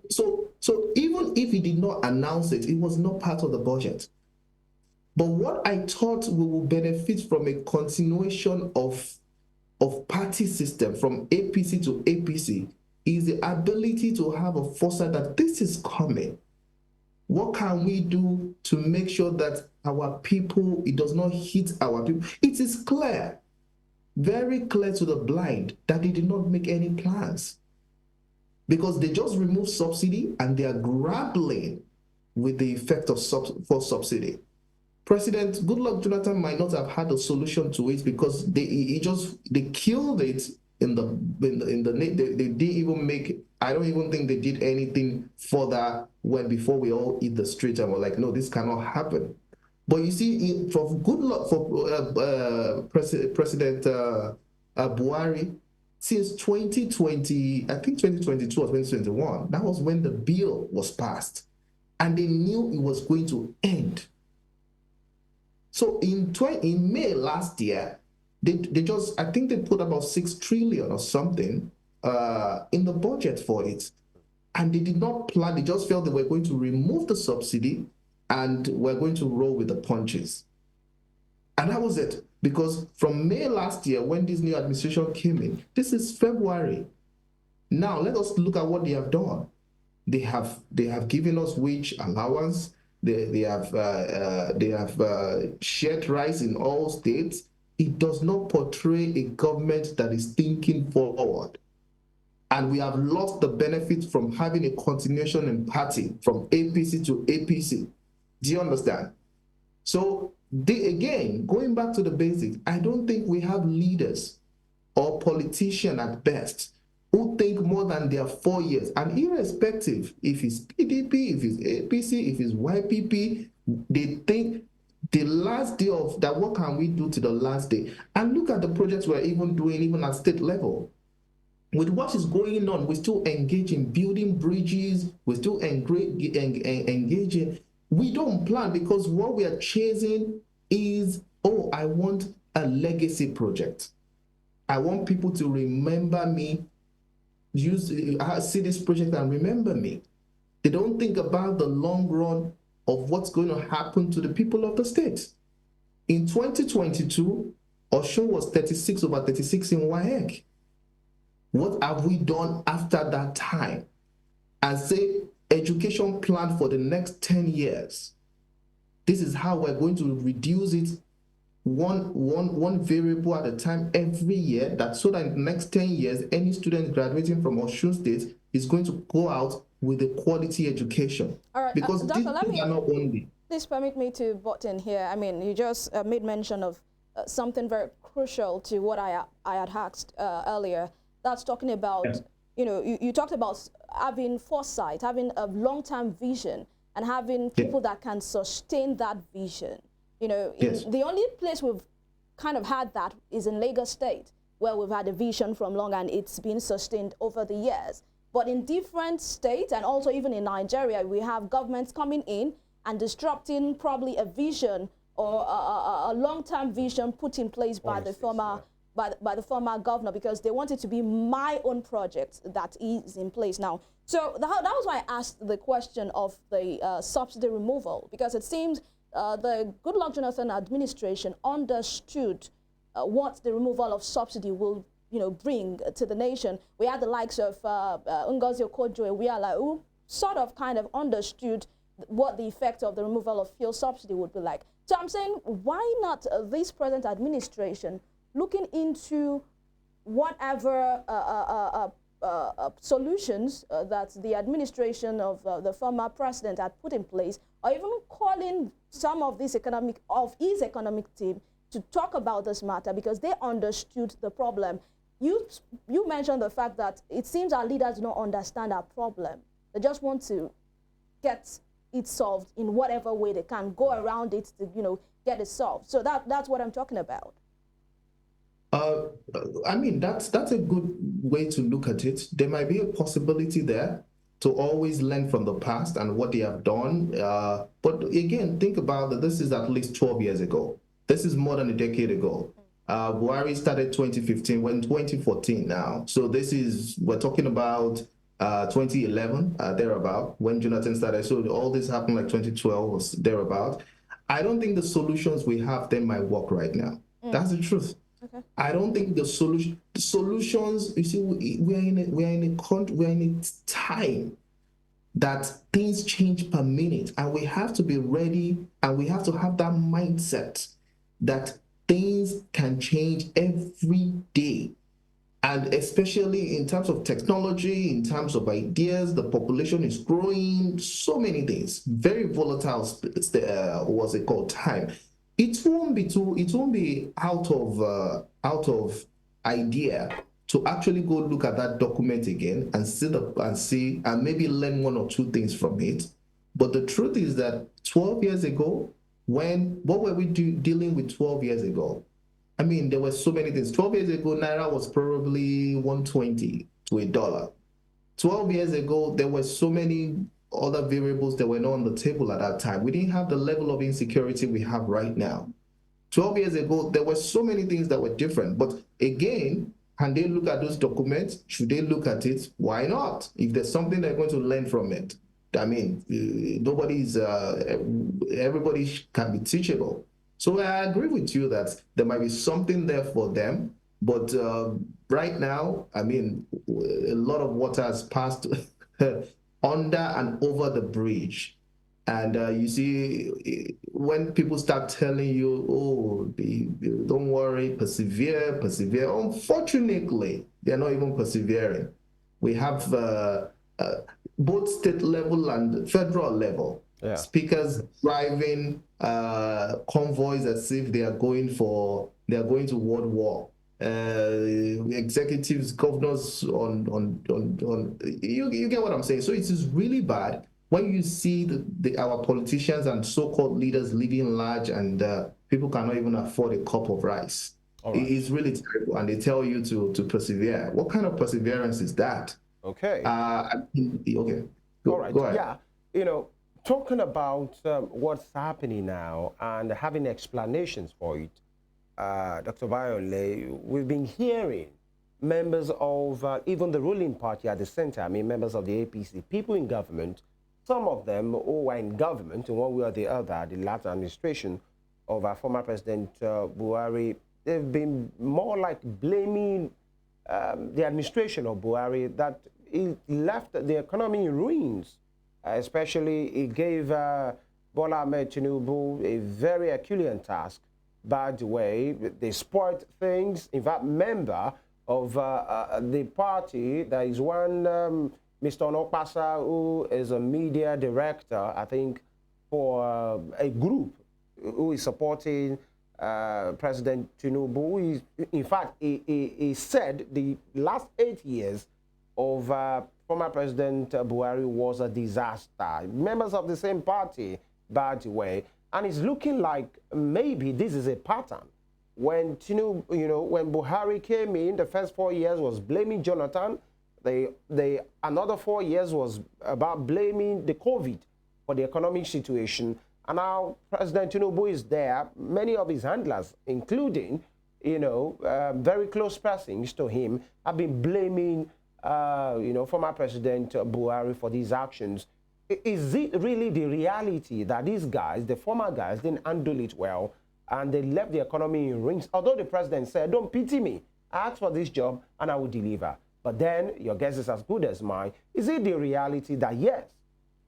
So even if he did not announce it, it was not part of the budget. But what I thought we will benefit from a continuation of party system from APC to APC is the ability to have a foresight that this is coming. What can we do to make sure that our people, it does not hit our people? It is clear, very clear to the blind, that they did not make any plans because they just removed subsidy and they are grappling with the effect of subsidy. President Goodluck Jonathan might not have had a solution to it because they killed it in the they didn't even make. I don't even think they did anything further before we all hit the street and were like, no, this cannot happen. But you see, for Goodluck, for President Buhari, since 2020, I think 2022 or 2021, that was when the bill was passed, and they knew it was going to end. So in May last year, they just, I think they put about 6 trillion or something in the budget for it. And they did not plan, they just felt they were going to remove the subsidy and we're going to roll with the punches. And that was it. Because from May last year, when this new administration came in, this is February. Now let us look at what they have done. They have given us wage allowance. They have shared rice in all states. It does not portray a government that is thinking forward. And we have lost the benefit from having a continuation in party from APC to APC. Do you understand? So again, going back to the basics, I don't think we have leaders or politicians at best who think more than their 4 years. And irrespective if it's PDP, if it's APC, if it's YPP, they think the last day of that, what can we do to the last day? And look at the projects we're even doing, even at state level. With what is going on, we still engage in building bridges, we still engage in. We don't plan because what we are chasing is, oh, I want a legacy project. I want people to remember me, see this project and remember me. They don't think about the long run of what's going to happen to the people of the state. In 2022, Osun was 36/36 in WAEC. What have we done after that time? And say, education plan for the next 10 years. This is how we're going to reduce it one variable at a time every year, that so that in the next 10 years, any student graduating from Osun State is going to go out with a quality education. All right, because Doctor, these are not only. Please permit me to butt in here. I mean, you just made mention of something very crucial to what I had asked earlier. That's talking about, you know, you talked about having foresight, having a long-term vision, and having people that can sustain that vision. You know, the only place we've kind of had that is in Lagos State, where we've had a vision from long and it's been sustained over the years. But in different states, and also even in Nigeria, we have governments coming in and disrupting probably a vision or a long-term vision put in place by the former by the former governor, because they want it to be my own project that is in place now. So that was why I asked the question of the subsidy removal, because it seems the Goodluck Jonathan administration understood what the removal of subsidy will, you know, bring to the nation. We had the likes of Ngozi Okonjo-Iweala, who sort of kind of understood what the effect of the removal of fuel subsidy would be like. So I'm saying, why not this present administration looking into whatever solutions that the administration of the former president had put in place, or even calling some of his economic team to talk about this matter, because they understood the problem. You mentioned the fact that it seems our leaders do not understand our problem. They just want to get it solved in whatever way they can, go around it to, you know, get it solved. So that's what I'm talking about. I mean, that's a good way to look at it. There might be a possibility there to always learn from the past and what they have done. But again, think about that. This is at least 12 years ago. This is more than a decade ago. Buhari started 2015, we're in 2014 now. So we're talking about 2011, thereabout, when Jonathan started. So all this happened like 2012 or thereabout. I don't think the solutions we have then might work right now. That's the truth. Okay. I don't think the solutions, you see, we're in a time that things change per minute, and we have to be ready, and we have to have that mindset that things can change every day. And especially in terms of technology, in terms of ideas, the population is growing, so many things, very volatile, what's it called, time. It won't be out of idea to actually go look at that document again and see and maybe learn one or two things from it. But the truth is that 12 years ago, what were we dealing with 12 years ago? I mean, there were so many things. 12 years ago, Naira was probably 120 to $1. 12 years ago, there were so many other variables that were not on the table at that time. We didn't have the level of insecurity we have right now. 12 years ago, there were so many things that were different. But again, can they look at those documents? Should they look at it? Why not? If there's something they're going to learn from it. I mean, everybody can be teachable. So I agree with you that there might be something there for them, but right now, I mean, a lot of water has passed under and over the bridge. And you see, when people start telling you, oh, don't worry, persevere, persevere, unfortunately, they're not even persevering. We have both state level and federal level speakers driving convoys as if they are going to world war. Executives, governors on you get what I'm saying. So it is really bad when you see our politicians and so-called leaders living large and people cannot even afford a cup of rice. Right. It's really terrible, and they tell you to persevere. What kind of perseverance is that? Okay. Okay. All right. Go ahead. Yeah. You know, talking about what's happening now and having explanations for it, Dr. OHIOLEI, we've been hearing members of even the ruling party at the center, I mean members of the APC, people in government, some of them who were in government in one way or the other, the last administration of our former President Buhari, they've been more like blaming the administration of Buhari that it left the economy in ruins. Especially, it gave Bola Ahmed Tinubu a very Herculean task. By the way, they spoiled things. In fact, member of the party, there is one Mr. Onokpasa, who is a media director, I think, for a group who is supporting President Tinubu. In fact, he said the last 8 years of former President Buhari was a disaster. Members of the same party, by the way, and it's looking like maybe this is a pattern. When Tinubu, when Buhari came in, the first 4 years was blaming Jonathan. Another 4 years was about blaming the COVID for the economic situation. And now President Tinubu is there. Many of his handlers, including, very close persons to him, have been blaming, former President Buhari for these actions. Is it really the reality that these guys, the former guys, didn't handle it well and they left the economy in rings? Although the president said, don't pity me, I asked for this job and I will deliver. But then your guess is as good as mine. Is it the reality that, yes,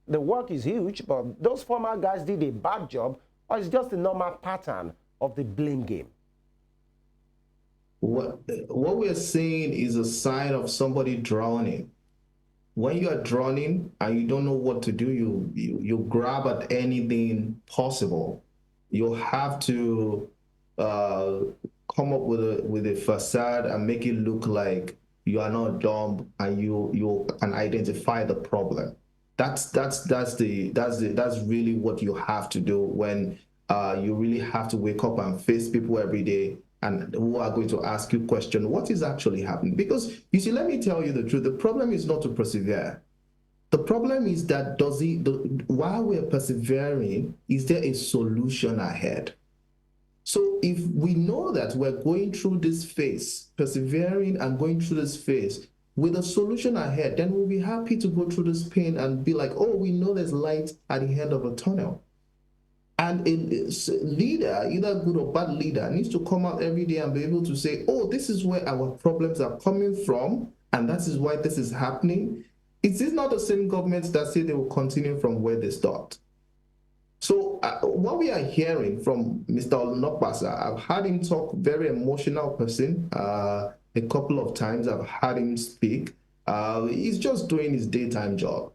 the work is huge, but those former guys did a bad job, or is it just the normal pattern of the blame game? What we're seeing is a sign of somebody drowning. When you are drowning and you don't know what to do, you grab at anything possible. You have to come up with a facade and make it look like you are not dumb and you can identify the problem. That's really what you have to do when you really have to wake up and face people every day and who are going to ask you questions, what is actually happening? Because you see, let me tell you the truth, the problem is not to persevere. The problem is that while we're persevering, is there a solution ahead? So if we know that we're going through this phase, persevering and going through this phase with a solution ahead, then we'll be happy to go through this pain and be like, oh, we know there's light at the end of a tunnel. And a leader, either good or bad leader, needs to come out every day and be able to say, oh, this is where our problems are coming from, and that is why this is happening. It is not the same governments that say they will continue from where they start. So what we are hearing from Mr. Onokpasa, I've had him talk, very emotional person, a couple of times I've had him speak. He's just doing his daytime job.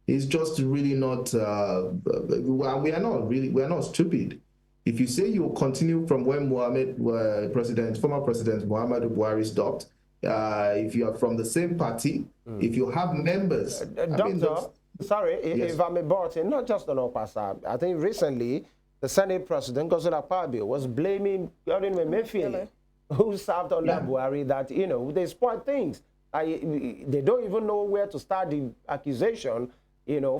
He's just really not, we are not stupid. If you say you will continue from when former President Muhammadu Buhari stopped, if you are from the same party, if you have members. Doctor, sorry, yes. If I may borrow, not just Onokpasa, I think recently the Senate President, Godswill Akpabio, was blaming Emefiele, who served under Buhari, that, they spoil things. They don't even know where to start the accusation,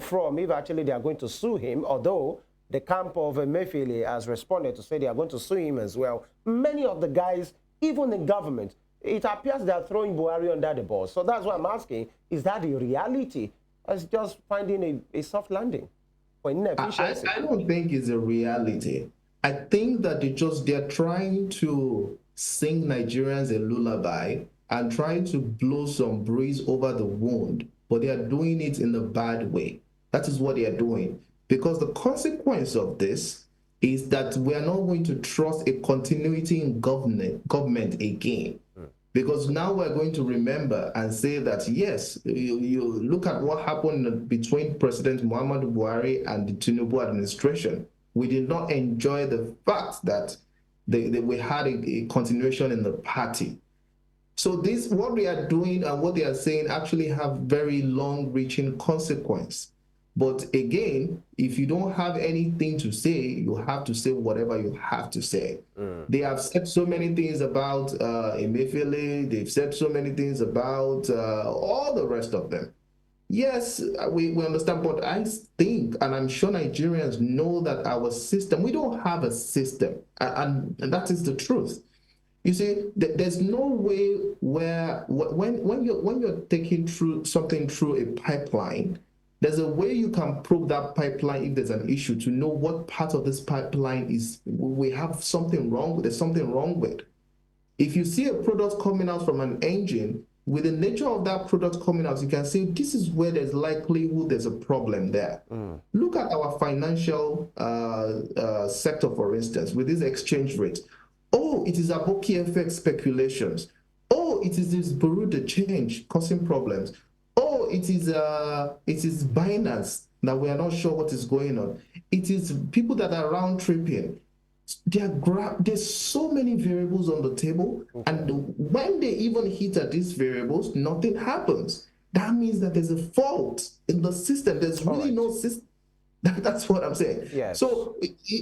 from if actually they are going to sue him, although the camp of Emefiele has responded to say they are going to sue him as well. Many of the guys, even in government, it appears they are throwing Buhari under the bus. So that's why I'm asking, is that the reality? Or is just finding a soft landing for inefficiency? I don't think it's a reality. I think that they're trying to sing Nigerians a lullaby and trying to blow some breeze over the wound, but they are doing it in a bad way. That is what they are doing. Because the consequence of this is that we are not going to trust a continuity in government again. Because now we're going to remember and say that, yes, you look at what happened between President Muhammadu Buhari and the Tinubu administration. We did not enjoy the fact that we had a continuation in the party. So this, what they are doing and what they are saying actually have very long-reaching consequence. But again, if you don't have anything to say, you have to say whatever you have to say. They have said so many things about EVELYN. They've said so many things about all the rest of them. Yes, we understand, but I think, and I'm sure Nigerians know that our system, we don't have a system, and that is the truth. You see, there's no way where when you're taking through something through a pipeline, there's a way you can probe that pipeline if there's an issue to know what part of this pipeline is we have something wrong with. There's something wrong with. If you see a product coming out from an engine, with the nature of that product coming out, you can say this is where there's likelihood there's a problem there. Look at our financial sector, for instance, with this exchange rate. Oh, it is Aboki FX speculations. Oh, it is this Bureau change causing problems. Oh, it is Binance that we are not sure what is going on. It is people that are round tripping. There's so many variables on the table, and when they even hit at these variables, nothing happens. That means that there's a fault in the system. There's really no system. That's what I'm saying. Yes. So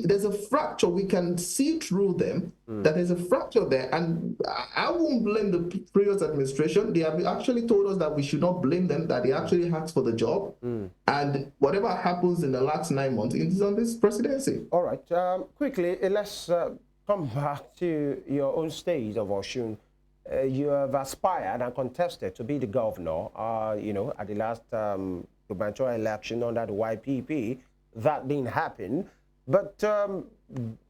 there's a fracture. We can see through them that there's a fracture there. And I won't blame the previous administration. They have actually told us that we should not blame them, that they actually asked for the job. And whatever happens in the last 9 months, it is on this presidency. All right. Quickly, let's come back to your own state of Osun. You have aspired and contested to be the governor, at the last gubernatorial election under the YPP. That didn't happen. But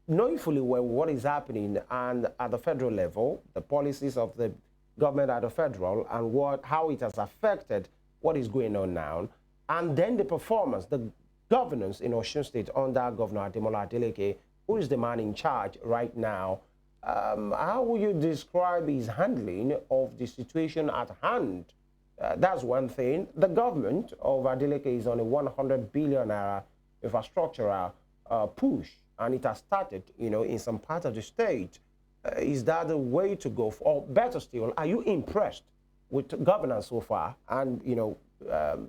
knowing fully well what is happening and at the federal level, the policies of the government at the federal and how it has affected what is going on now, and then the performance, the governance in Osun State under Governor Ademola Adeleke, who is the man in charge right now, how would you describe his handling of the situation at hand? That's one thing. The government of Adeleke is on a 100 billion naira infrastructural push, and it has started, in some part of the state. Is that the way to go? Or better still, are you impressed with governance so far? And,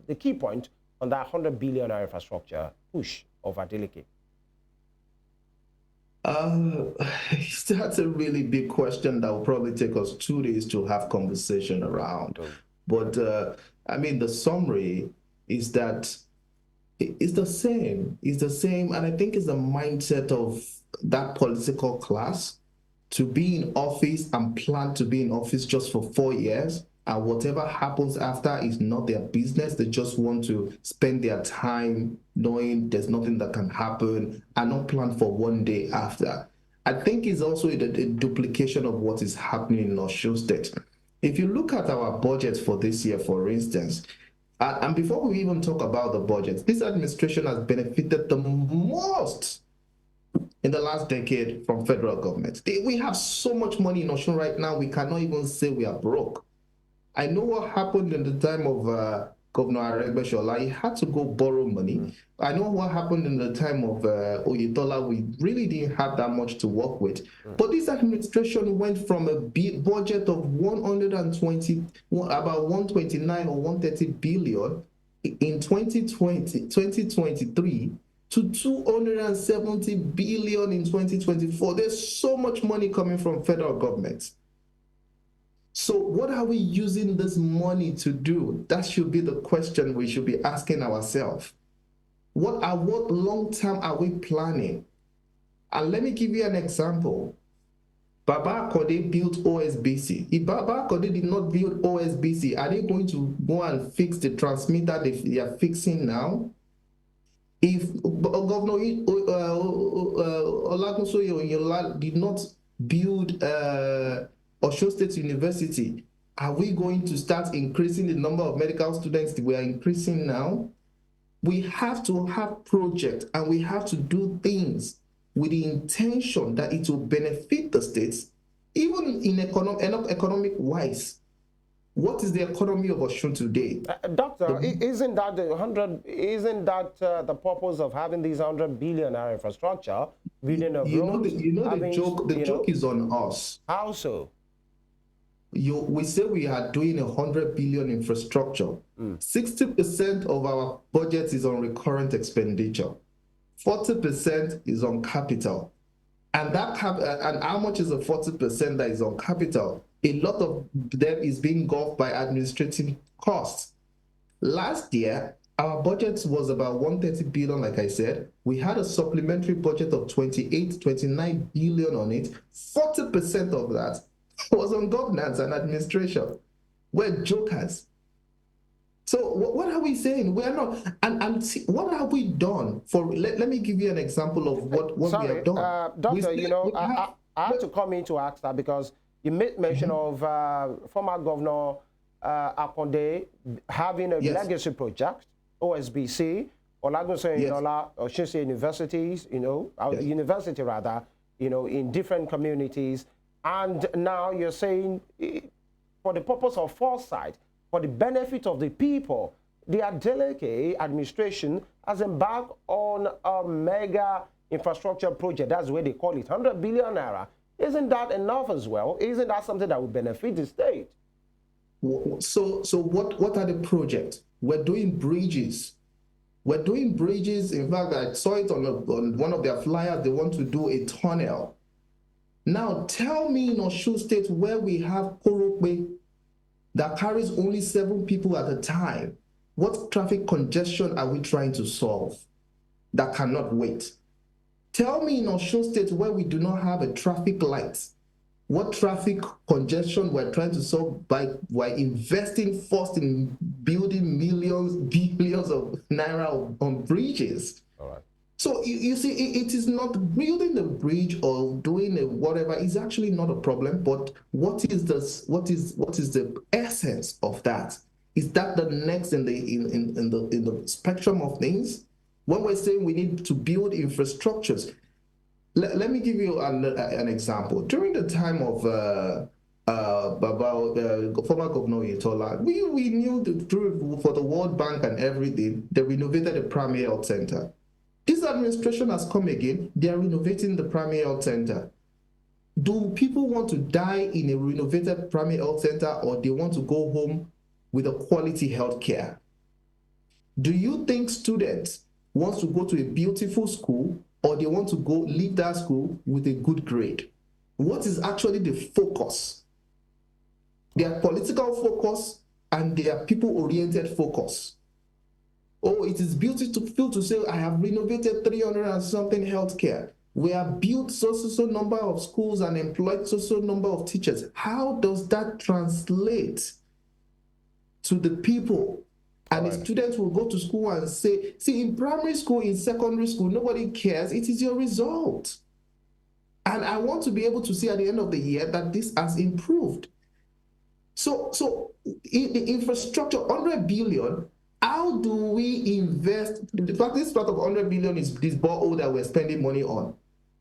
the key point on that 100 billion naira infrastructure push of Adeleke? That's a really big question that will probably take us 2 days to have conversation around. But the summary is that it's the same. It's the same, and I think it's the mindset of that political class to be in office and plan to be in office just for 4 years, and whatever happens after is not their business. They just want to spend their time knowing there's nothing that can happen and not plan for one day after. I think it's also a duplication of what is happening in Osun State. If you look at our budget for this year, for instance, and before we even talk about the budget, this administration has benefited the most in the last decade from federal government. We have so much money in Osun right now, we cannot even say we are broke. I know what happened in the time of Governor OHIOLEI. He had to go borrow money. I know what happened in the time of Oyetola. We really didn't have that much to work with. But this administration went from a budget of about 129 or 130 billion in 2023 to 270 billion in 2024. There's so much money coming from federal government. So what are we using this money to do? That should be the question we should be asking ourselves. What long-term are we planning? And let me give you an example. Baba Akode built OSBC. If Baba Akode did not build OSBC, are they going to go and fix the transmitter they are fixing now? If Governor Olagunsoye did not build Osho State University, are we going to start increasing the number of medical students that we are increasing now? We have to have projects and we have to do things with the intention that it will benefit the states, even in economic wise. What is the economy of Osun today? Doctor, isn't that the purpose of having these 100 billion naira infrastructure, building of roads? The joke is on us. How so? We say we are doing 100 billion infrastructure. 60% of our budget is on recurrent expenditure. 40% is on capital. And and how much is the 40% that is on capital? A lot of them is being gulfed by administrative costs. Last year, our budget was about 130 billion, like I said. We had a supplementary budget of 29 billion on it. 40% of that was on governance and administration. We're jokers. So what are we saying? We are not. And what have we done? Let me give you an example of what we have done. Doctor, I have to come in to ask that because you made mention of former Governor Akonde having a legacy project, OSBC, Olagunsoye Osun State Universities, university rather, in different communities. And now you're saying for the purpose of foresight, for the benefit of the people, the Adeleke administration has embarked on a mega infrastructure project. That's the way they call it, 100 billion naira. Isn't that enough as well? Isn't that something that would benefit the state? So what are the projects? We're doing bridges. We're doing bridges. In fact, I saw it on one of their flyers. They want to do a tunnel. Now, tell me in Osun State where we have Korokwe that carries only 7 people at a time. What traffic congestion are we trying to solve that cannot wait? Tell me in Osun State where we do not have a traffic light, what traffic congestion we're trying to solve by investing first in building billions of naira on bridges. All right. So you see, it is not building the bridge or doing whatever is actually not a problem. But what is the essence of that? Is that the next in the spectrum of things? When we're saying we need to build infrastructures, let me give you an example. During the time of former Governor Oyetola, we knew for the World Bank and everything, they renovated the primary health center. This administration has come again, they are renovating the primary health center. Do people want to die in a renovated primary health center, or they want to go home with a quality health care? Do you think students want to go to a beautiful school, or they want to go leave that school with a good grade? What is actually the focus? Their political focus and their people-oriented focus. Oh, it is beautiful to say, I have renovated 300 and something healthcare. We have built so number of schools and employed so number of teachers. How does that translate to the people? And the students will go to school and say, see, in primary school, in secondary school, nobody cares. It is your result. And I want to be able to see at the end of the year that this has improved. So in the infrastructure, 100 billion, how do we invest? In fact, this part of 100 billion is this borehole that we're spending money on.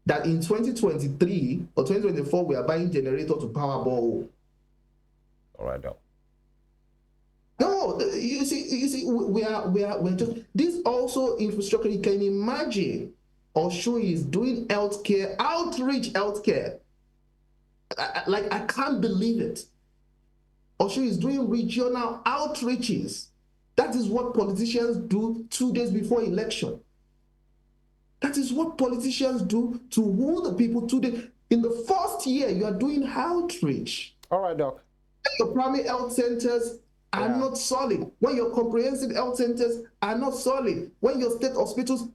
That in 2023 or 2024, we are buying generator to power borehole. All right, now. No, you see, we're just, this also infrastructure. You can imagine Osun is doing healthcare, outreach healthcare. I can't believe it. Osun is doing regional outreaches. That is what politicians do 2 days before election. That is what politicians do to woo the people 2 days. In the first year, you are doing outreach. All right, Doc. Your primary health centers are not solid. When your comprehensive health centers are not solid. When your state hospitals,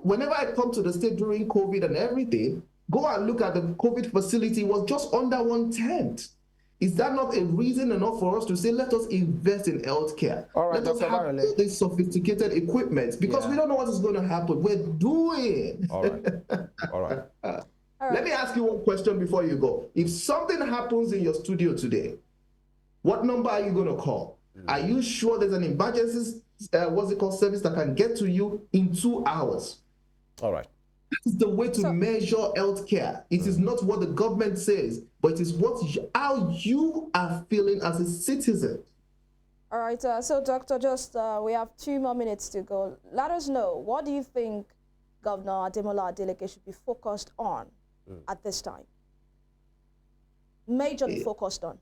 whenever I come to the state during COVID and everything, go and look at the COVID facility, it was just under 1 tent. Is that not a reason enough for us to say, let us invest in healthcare? All right, let us have this sophisticated equipment, because we don't know what is going to happen. We're doing. All right. All right. question before you go. If something happens in your studio today, what number are you going to call? Are you sure there's an emergency, service that can get to you in 2 hours? All right. That is the way to measure healthcare. It is not what the government says, but it is how you are feeling as a citizen. All right, so Doctor, we have 2 more minutes to go. Let us know, what do you think Governor Ademola Adeleke should be focused on at this time? Majorly focused on.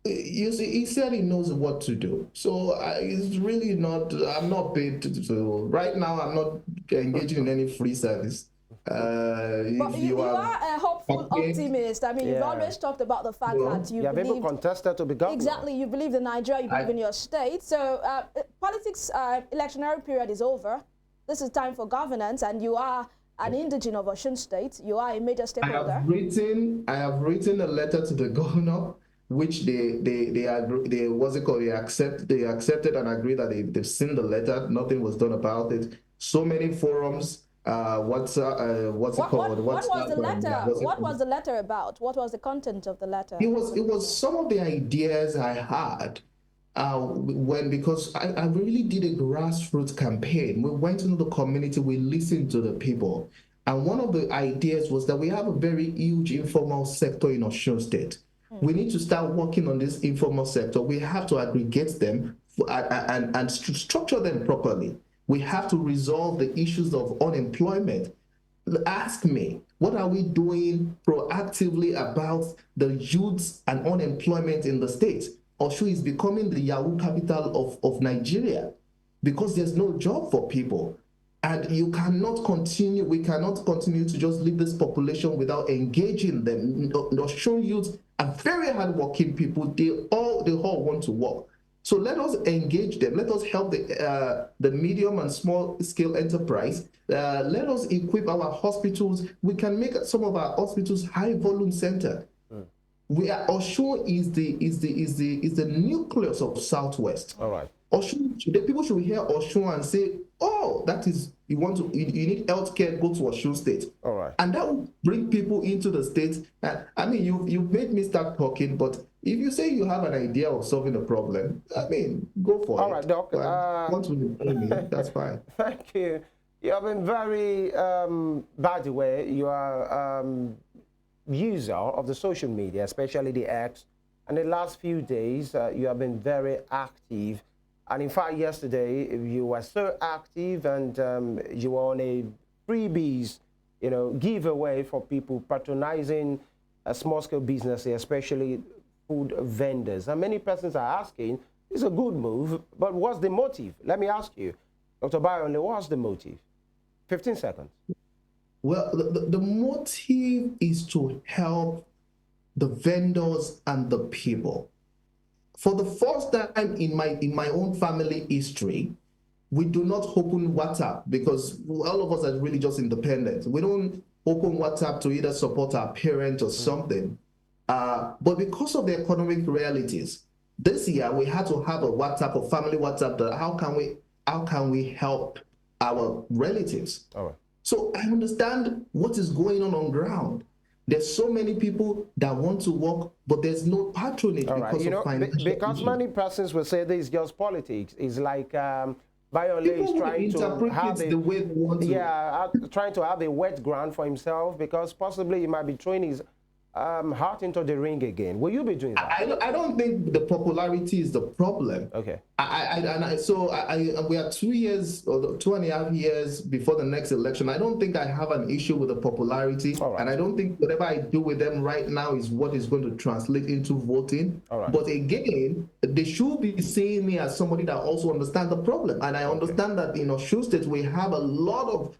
You see, he said he knows what to do. So it's really not, I'm not paid to right now, I'm not engaging in any free service. But you are a hopeful optimist. I mean, you've always talked about the fact that you believe... people contested to be governor. Exactly, you believe in Nigeria, you believe in your state. So politics, electionary period is over. This is time for governance, and you are an indigene of Osun State. You are a major stakeholder. I have written a letter to the governor, which they accepted and agreed that they've seen the letter. Nothing was done about it. So many forums. What was the letter? What was the letter about? What was the content of the letter? It was some of the ideas I had because I really did a grassroots campaign. We went into the community, we listened to the people, and one of the ideas was that we have a very huge informal sector in Osun State. We need to start working on this informal sector. We have to aggregate them and structure them properly. We have to resolve the issues of unemployment. Ask me, what are we doing proactively about the youths and unemployment in the state? Osun is becoming the Yahoo capital of Nigeria because there's no job for people. And we cannot continue to just leave this population without engaging them. Osun youths are very hardworking people. They all want to work. So let us engage them. Let us help the medium and small scale enterprise. Let us equip our hospitals. We can make some of our hospitals high volume center. Osun is the nucleus of Southwest. All right. Osun, people should hear Osun and say, oh, that is, you need healthcare, go to Osun State. All right. And that will bring people into the state. I mean, you made me start talking, but if you say you have an idea of solving a problem, I mean, go for it. All right, Doc. That's fine. Thank you. You have been very, by the way, you are user of the social media, especially the X. And the last few days, you have been very active. And in fact, yesterday, you were so active and you were on a freebies, giveaway for people patronizing a small-scale business, especially food vendors. And many persons are asking, it's a good move, but what's the motive? Let me ask you, Dr. Bayonle, what's the motive? 15 seconds. Well, the motive is to help the vendors and the people. For the first time in my own family history, we do not open WhatsApp because all of us are really just independent. We don't open WhatsApp to either support our parents or something. But because of the economic realities, this year we had to have a WhatsApp, a family WhatsApp. That how can we help our relatives? All right. So I understand what is going on ground. There's so many people that want to work, but there's no patronage because of financial because issues. many persons will say this is just politics. It's like Bayonle is trying to have the way they want to. trying to have a wet ground for himself because possibly he might be throwing his heart into the ring again. Will you be doing that? I don't think the popularity is the problem. Okay. We are 2 years or 2.5 years before the next election. I don't think I have an issue with the popularity, and I don't think whatever I do with them right now is what is going to translate into voting. But again, they should be seeing me as somebody that also understands the problem, and I understand that in Osun State we have a lot of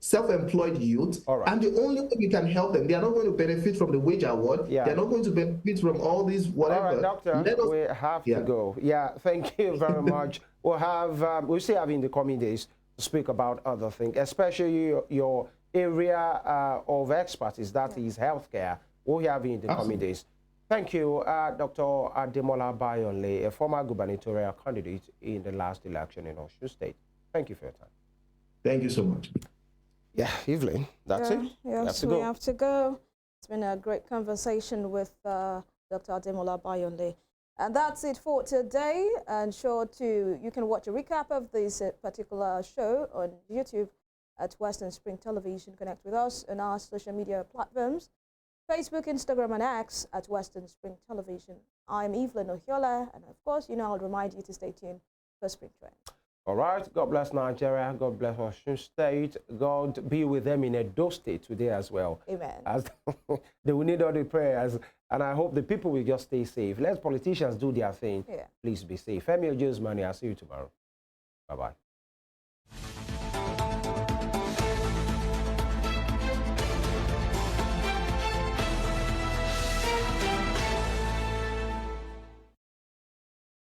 self-employed youth, and the only way we can help them, they are not going to benefit from the wage award. They're not going to benefit from all these whatever. All right, Doctor, we have to go. Yeah, thank you very much. We'll still have in the coming days to speak about other things, especially your area of expertise, that is healthcare. We'll have in the coming days. Thank you, Dr. Ademola Bayonle, a former gubernatorial candidate in the last election in Osun State. Thank you for your time. Thank you so much. Yeah, Evelyn, that's it. Yes, we have to go. It's been a great conversation with Dr. Ademola Bayonle. And that's it for today. And you can watch a recap of this particular show on YouTube at Western Spring Television. Connect with us on our social media platforms, Facebook, Instagram, and X at Western Spring Television. I'm EVELYN OHIOLEI, and of course, I'll remind you to stay tuned for Spring Trend. All right. God bless Nigeria. God bless Osun State. God be with them in Edo State today as well. Amen. As they will need all the prayers. And I hope the people will just stay safe. Let politicians do their thing. Yeah. Please be safe. FEMI Money. I'll see you tomorrow. Bye-bye.